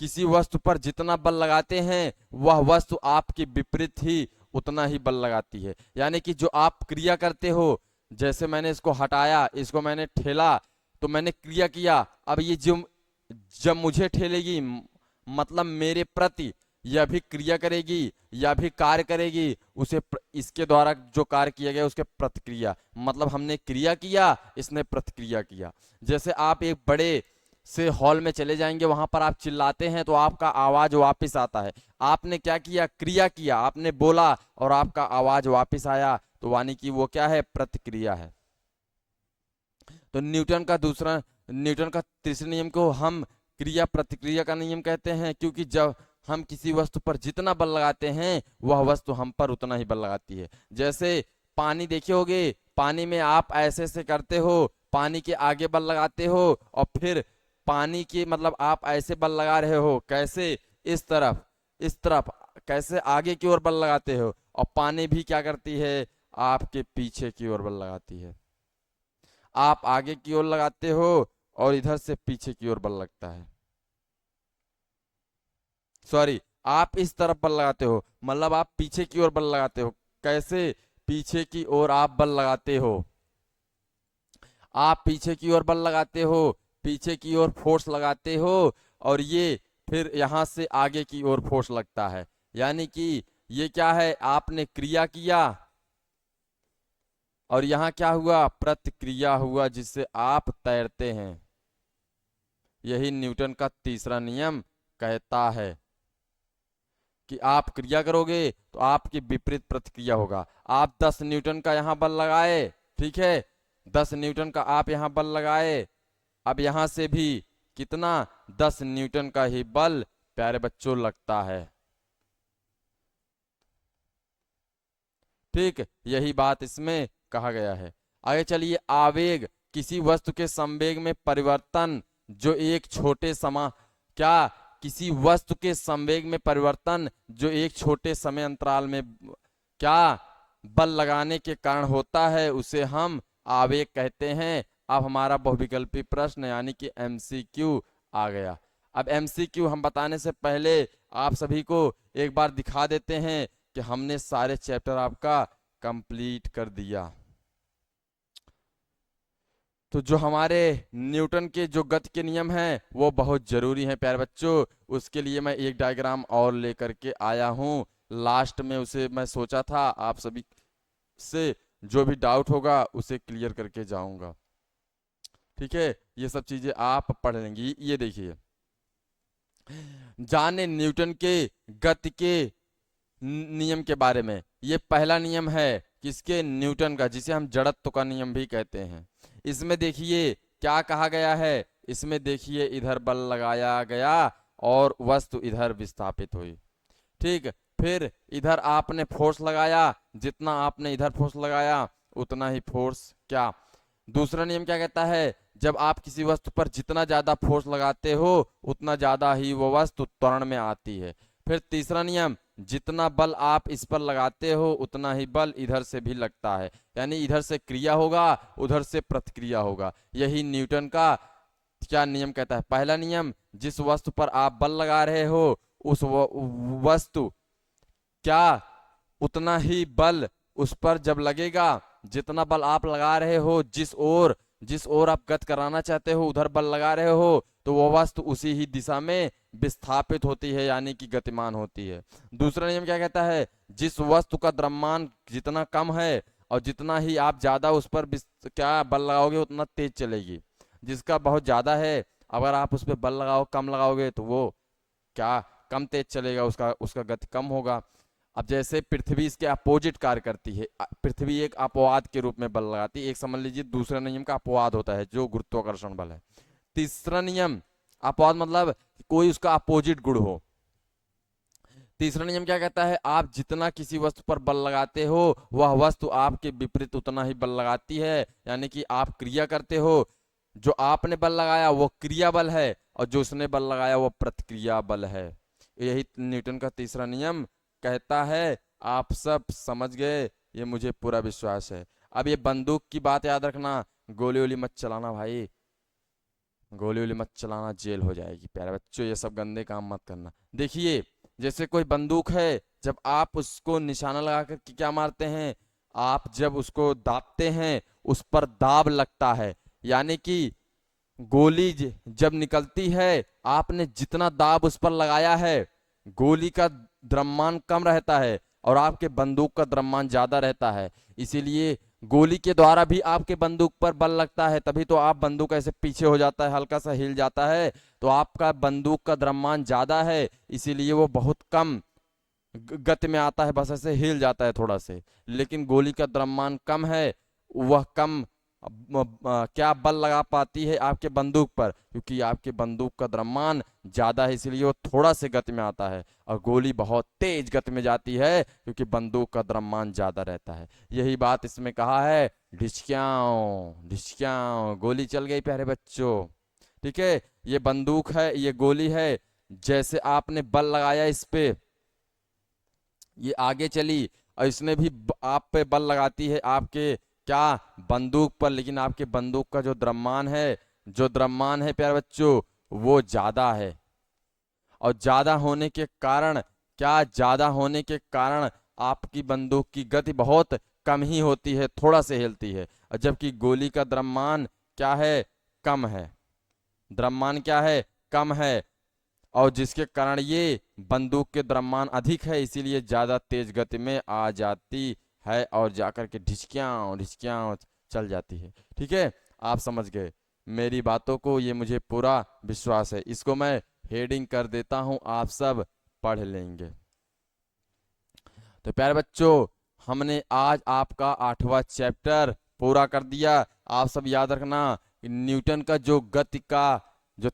किसी वस्तु पर जितना बल लगाते हैं वह वस्तु आपके विपरीत ही उतना ही बल लगाती है। यानी कि जो आप क्रिया करते हो, जैसे मैंने इसको हटाया, इसको मैंने ठेला, तो मैंने क्रिया किया। अब ये जो जब मुझे ठेलेगी, मतलब मेरे प्रति यह भी क्रिया करेगी या भी कार्य करेगी, उसे इसके द्वारा जो कार्य किया गया उसके प्रतिक्रिया, मतलब हमने क्रिया किया, इसने प्रतिक्रिया किया। जैसे आप एक बड़े से हॉल में चले जाएंगे, वहां पर आप चिल्लाते हैं तो आपका आवाज वापस आता है। आपने क्या किया, क्रिया किया, आपने बोला और आपका आवाज वापस आया, तो यानी कि वो क्या है, प्रतिक्रिया है। तो न्यूटन का तीसरे नियम को हम क्रिया प्रतिक्रिया का नियम कहते हैं, क्योंकि जब हम किसी वस्तु पर जितना बल लगाते हैं वह वस्तु हम पर उतना ही बल लगाती है। जैसे पानी देखे होगे, पानी में आप ऐसे ऐसे करते हो, पानी के आगे बल लगाते हो, और फिर पानी के मतलब आप ऐसे बल लगा रहे हो, कैसे, इस तरफ इस तरफ, कैसे आगे की ओर बल लगाते हो, और पानी भी क्या करती है, आपके पीछे की ओर बल लगाती है। आप आगे की ओर लगाते हो और इधर से पीछे की ओर बल लगता है। सॉरी, आप इस तरफ बल लगाते हो, मतलब आप पीछे की ओर बल लगाते हो। कैसे, पीछे की ओर आप बल लगाते हो, आप पीछे की ओर बल लगाते हो, पीछे की ओर फोर्स लगाते हो, और ये फिर यहां से आगे की ओर फोर्स लगता है। यानी कि ये क्या है, आपने क्रिया किया और यहां क्या हुआ, प्रतिक्रिया हुआ, जिससे आप तैरते हैं। यही न्यूटन का तीसरा नियम कहता है कि आप क्रिया करोगे तो आपकी विपरीत प्रतिक्रिया होगा। आप 10 न्यूटन का यहां बल लगाए, ठीक है, 10 न्यूटन का आप यहां बल लगाए, अब यहां से भी कितना, 10 न्यूटन का ही बल प्यारे बच्चों लगता है। ठीक, यही बात इसमें कहा गया है। आगे चलिए, आवेग किसी वस्तु के संवेग में परिवर्तन जो एक छोटे समा क्या किसी वस्तु के संवेग में परिवर्तन जो एक छोटे समय अंतराल में क्या बल लगाने के कारण होता है उसे हम आवेग कहते हैं। अब हमारा बहुविकल्पी प्रश्न यानी कि एमसीक्यू आ गया। अब एमसीक्यू हम बताने से पहले आप सभी को एक बार दिखा देते हैं कि हमने सारे चैप्टर आपका कंप्लीट कर दिया। तो जो हमारे न्यूटन के जो गति के नियम हैं वो बहुत जरूरी हैं प्यारे बच्चों। उसके लिए मैं एक डायग्राम और लेकर के आया हूं, लास्ट में उसे मैं सोचा था आप सभी से जो भी डाउट होगा उसे क्लियर करके जाऊंगा। ठीक है, ये सब चीजें आप पढ़ लेंगी। ये देखिए, जाने न्यूटन के गति के नियम के बारे में। ये पहला नियम है किसके, न्यूटन का, जिसे हम जड़त्व का नियम भी कहते हैं। इसमें देखिए क्या कहा गया है, इसमें देखिए इधर बल लगाया गया और वस्तु इधर विस्थापित हुई। ठीक, फिर इधर आपने फोर्स लगाया, जितना आपने इधर फोर्स लगाया उतना ही फोर्स क्या। दूसरा नियम क्या कहता है, जब आप किसी वस्तु पर जितना ज्यादा फोर्स लगाते हो उतना ज्यादा ही वो वस्तु त्वरण में आती है। फिर तीसरा नियम, जितना बल आप इस पर लगाते हो उतना ही बल इधर से भी लगता है, यानी इधर से क्रिया होगा उधर से प्रतिक्रिया होगा। यही न्यूटन का क्या नियम कहता है। पहला नियम, जिस वस्तु पर आप बल लगा रहे हो उस वस्तु क्या उतना ही बल उस पर जब लगेगा, जितना बल आप लगा रहे हो, जिस ओर आप गति कराना चाहते हो उधर बल लगा रहे हो तो वो वस्तु उसी ही दिशा में विस्थापित होती है यानी कि गतिमान होती है। दूसरा नियम क्या कहता है, जिस वस्तु का द्रव्यमान जितना कम है और जितना ही आप ज्यादा उस पर क्या बल लगाओगे उतना तेज चलेगी। जिसका बहुत ज्यादा है अगर आप उस पर बल लगाओ कम लगाओगे तो वो क्या कम तेज चलेगा, उसका गति कम होगा। अब जैसे पृथ्वी इसके अपोजिट कार्य करती है, पृथ्वी एक अपवाद के रूप में बल लगाती है, एक समझ लीजिए दूसरा नियम का अपवाद होता है जो गुरुत्वाकर्षण बल है। तीसरा नियम, अपवाद मतलब कोई उसका अपोजिट गुण हो। तीसरा नियम क्या कहता है, आप जितना किसी वस्तु पर बल लगाते हो वह वस्तु आपके विपरीत उतना ही बल लगाती है, यानी कि आप क्रिया करते हो, जो आपने बल लगाया वो क्रिया बल है और जो उसने बल लगाया वो प्रतिक्रिया बल है। यही न्यूटन का तीसरा नियम कहता है। आप सब समझ गए, ये मुझे पूरा विश्वास है। अब ये बंदूक की बात याद रखना, गोली वोली मत चलाना भाई, गोली वोली मत चलाना, जेल हो जाएगी प्यारे बच्चों, ये सब गंदे काम मत करना। देखिए जैसे कोई बंदूक है, जब आप उसको निशाना लगा कर क्या मारते हैं, आप जब उसको दाबते हैं उस पर दाब लगता है, यानी कि गोली जब निकलती है आपने जितना दाब उस पर लगाया है गोली का द्रव्यमान कम रहता है और आपके बंदूक का द्रव्यमान ज्यादा रहता है, इसीलिए गोली के द्वारा भी आपके बंदूक पर बल लगता है, तभी तो आप बंदूक ऐसे पीछे हो जाता है, हल्का सा हिल जाता है, तो आपका बंदूक का द्रव्यमान ज्यादा है इसीलिए वो बहुत कम गति में आता है, बस ऐसे हिल जाता है थोड़ा से। लेकिन गोली का द्रव्यमान कम है, वह कम क्या बल लगा पाती है आपके बंदूक पर, क्योंकि आपके बंदूक का द्रव्यमान ज्यादा है इसीलिए वो थोड़ा से गति में आता है, और गोली बहुत तेज गति में जाती है क्योंकि बंदूक का द्रव्यमान ज्यादा रहता है। यही बात इसमें कहा है, ढिचक्याओ ढिचक्याओ गोली चल गई प्यारे बच्चों। ठीक है, ये बंदूक है, ये गोली है, जैसे आपने बल लगाया इस पे, ये आगे चली और इसने भी आप पे बल लगाती है आपके क्या बंदूक पर, लेकिन आपके बंदूक का जो द्रव्यमान है प्यारे बच्चों वो ज्यादा है, और ज्यादा होने के कारण ज्यादा होने के कारण आपकी बंदूक की गति बहुत कम ही होती है, थोड़ा से हिलती है, और जबकि गोली का द्रव्यमान क्या है, कम है, द्रव्यमान क्या है, कम है, और जिसके कारण ये बंदूक के द्रव्यमान अधिक है इसीलिए ज्यादा तेज गति में आ जाती है और जाकर के ढिचकियां ढिचकियां चल जाती है। ठीक है, आप समझ गए मेरी बातों को, ये मुझे पूरा विश्वास है। इसको मैं हेडिंग कर देता हूं, आप सब पढ़ लेंगे। तो प्यारे बच्चों हमने आज आपका 8वां चैप्टर पूरा कर दिया। आप सब याद रखना न्यूटन का जो गति का जो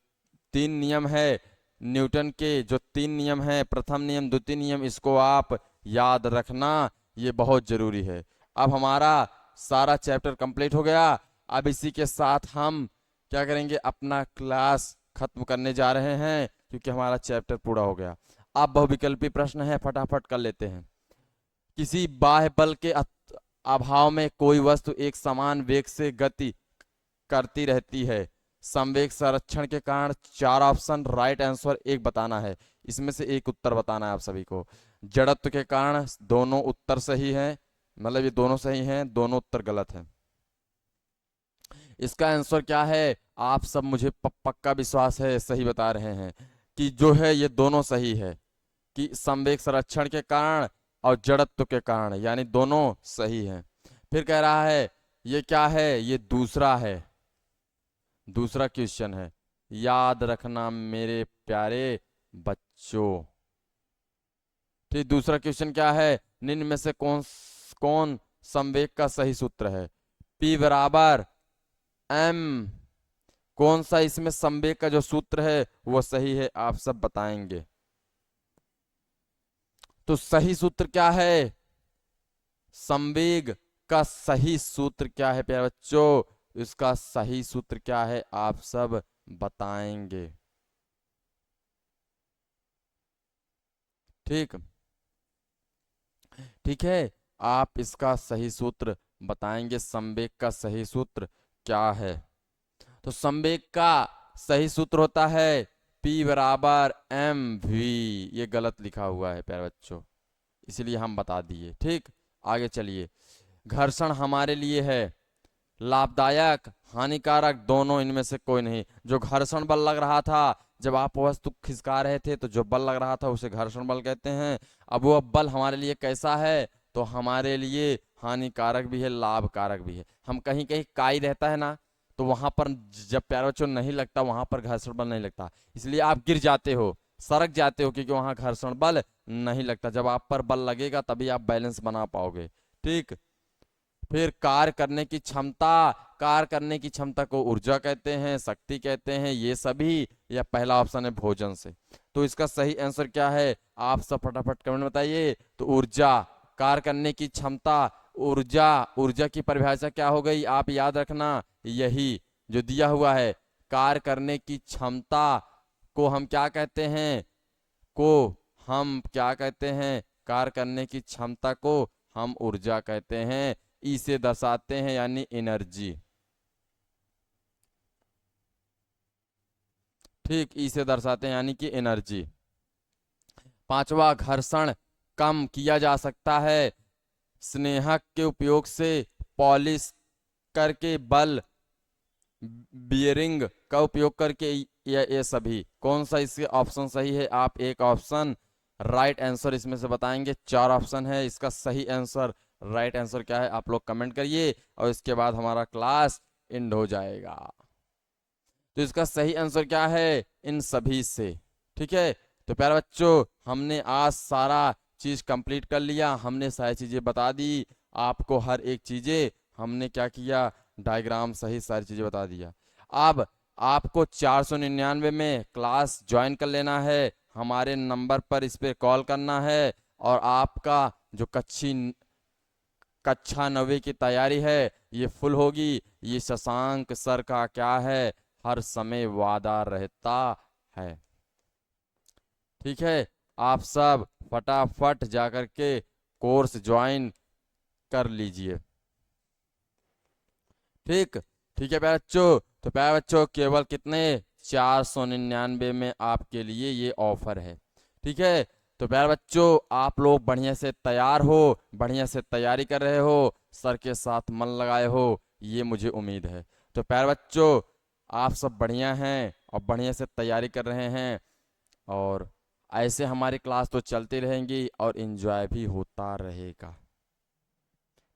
3 नियम है, न्यूटन के जो 3 नियम है, प्रथम नियम द्वितीय नियम, इसको आप याद रखना। ये बहुत जरूरी है। अब हमारा सारा चैप्टर कंप्लीट हो गया। अब इसी के साथ हम क्या करेंगे, अपना क्लास खत्म करने जा रहे हैं क्योंकि हमारा चैप्टर पूरा हो गया। अब बहुविकल्पी प्रश्न है, फटाफट कर लेते हैं। किसी बाह्य बल के अभाव में कोई वस्तु एक समान वेग से गति करती रहती है। संवेग संरक्षण के कारण चार ऑप्शन, राइट आंसर एक बताना है। इसमें से एक उत्तर बताना है आप सभी को। जड़त्व के कारण दोनों उत्तर सही हैं, मतलब ये दोनों सही हैं, दोनों उत्तर गलत हैं। इसका आंसर क्या है, आप सब मुझे पक्का विश्वास है सही बता रहे हैं कि जो है ये दोनों सही है, कि संवेग संरक्षण के कारण और जड़त्व के कारण, यानी दोनों सही हैं। फिर कह रहा है ये क्या है, ये दूसरा है, दूसरा क्वेश्चन है। याद रखना मेरे प्यारे बच्चों। ठीक, दूसरा क्वेश्चन क्या है, निम्न में से कौन संवेग का सही सूत्र है। P बराबर M, कौन सा इसमें संवेग का जो सूत्र है वो सही है, आप सब बताएंगे। तो सही सूत्र क्या है, संवेग का सही सूत्र क्या है प्यारे बच्चों, इसका सही सूत्र क्या है आप सब बताएंगे। ठीक, ठीक है, आप इसका सही सूत्र बताएंगे। संवेग का सही सूत्र क्या है, तो संवेग का सही सूत्र होता है P बराबर mv। ये गलत लिखा हुआ है प्यारे बच्चों, इसलिए हम बता दिए। ठीक, आगे चलिए। घर्षण हमारे लिए है लाभदायक, हानिकारक, दोनों, इनमें से कोई नहीं। जो घर्षण बल लग रहा था जब आप वस्तु खिसका रहे थे, तो जो बल लग रहा था उसे घर्षण बल कहते हैं। अब वो बल हमारे लिए कैसा है, तो हमारे लिए हानिकारक भी है, लाभकारक भी है। हम कहीं कहीं काई रहता है ना, तो वहां पर जब प्यारे बच्चों नहीं लगता, वहां पर घर्षण बल नहीं लगता, इसलिए आप गिर जाते हो, सरक जाते हो, क्योंकि वहां घर्षण बल नहीं लगता। जब आप पर बल लगेगा तभी आप बैलेंस बना पाओगे। ठीक, फिर कार्य करने की क्षमता, कार्य करने की क्षमता को ऊर्जा कहते हैं, शक्ति कहते हैं, ये सभी, या पहला ऑप्शन है भोजन से। तो इसका सही आंसर क्या है, आप सब फटाफट कमेंट में बताइए। तो ऊर्जा, कार्य करने की क्षमता, ऊर्जा, ऊर्जा की परिभाषा क्या हो गई, आप याद रखना, यही जो दिया हुआ है। कार्य करने की क्षमता को हम क्या कहते हैं, को हम क्या कहते हैं, कार्य करने की क्षमता को हम ऊर्जा कहते हैं। ई से दर्शाते हैं, यानी एनर्जी। ठीक, ई से दर्शाते हैं यानी कि एनर्जी। पांचवा, घर्षण कम किया जा सकता है स्नेहक के उपयोग से, पॉलिश करके, बल बियरिंग का उपयोग करके, ये सभी। कौन सा इसके ऑप्शन सही है, आप एक ऑप्शन राइट आंसर इसमें से बताएंगे। चार ऑप्शन है, इसका सही आंसर, राइट आंसर क्या है आप लोग कमेंट करिए, और इसके बाद हमारा क्लास एंड हो जाएगा। तो इसका सही आंसर क्या है, इन सभी से। ठीक है, तो प्यारे बच्चों, हमने आज सारा चीज कंप्लीट कर लिया, हमने सारी चीजें बता दी आपको, हर एक चीजें हमने क्या किया, डायग्राम सही सारी चीजें बता दिया। अब आपको 499 में क्लास ज्वाइन कर लेना है, हमारे नंबर पर इस पे कॉल करना है, और आपका जो कक्षा 9वीं की तैयारी है ये फुल होगी। ये शशांक सर का क्या है, हर समय वादा रहता है। ठीक है, आप सब फटाफट जाकर के कोर्स ज्वाइन कर लीजिए। ठीक, ठीक है प्यारे बच्चों। तो प्यारे बच्चों, केवल कितने, 499 में आपके लिए ये ऑफर है। ठीक है, तो प्यारे बच्चों, आप लोग बढ़िया से तैयार हो, बढ़िया से तैयारी कर रहे हो, सर के साथ मन लगाए हो, ये मुझे उम्मीद है। तो प्यारे बच्चों, आप सब बढ़िया हैं और बढ़िया से तैयारी कर रहे हैं, और ऐसे हमारी क्लास तो चलती रहेंगी और एंजॉय भी होता रहेगा।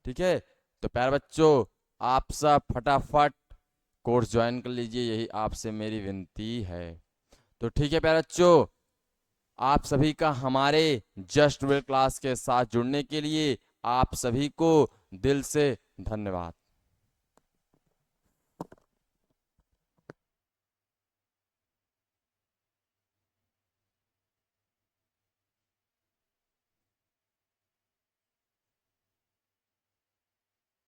ठीक है, तो प्यारे बच्चों, आप सब फटाफट कोर्स ज्वाइन कर लीजिए, यही आपसे मेरी विनती है। तो ठीक है प्यारे बच्चों, आप सभी का हमारे जस्ट वेल क्लास के साथ जुड़ने के लिए आप सभी को दिल से धन्यवाद।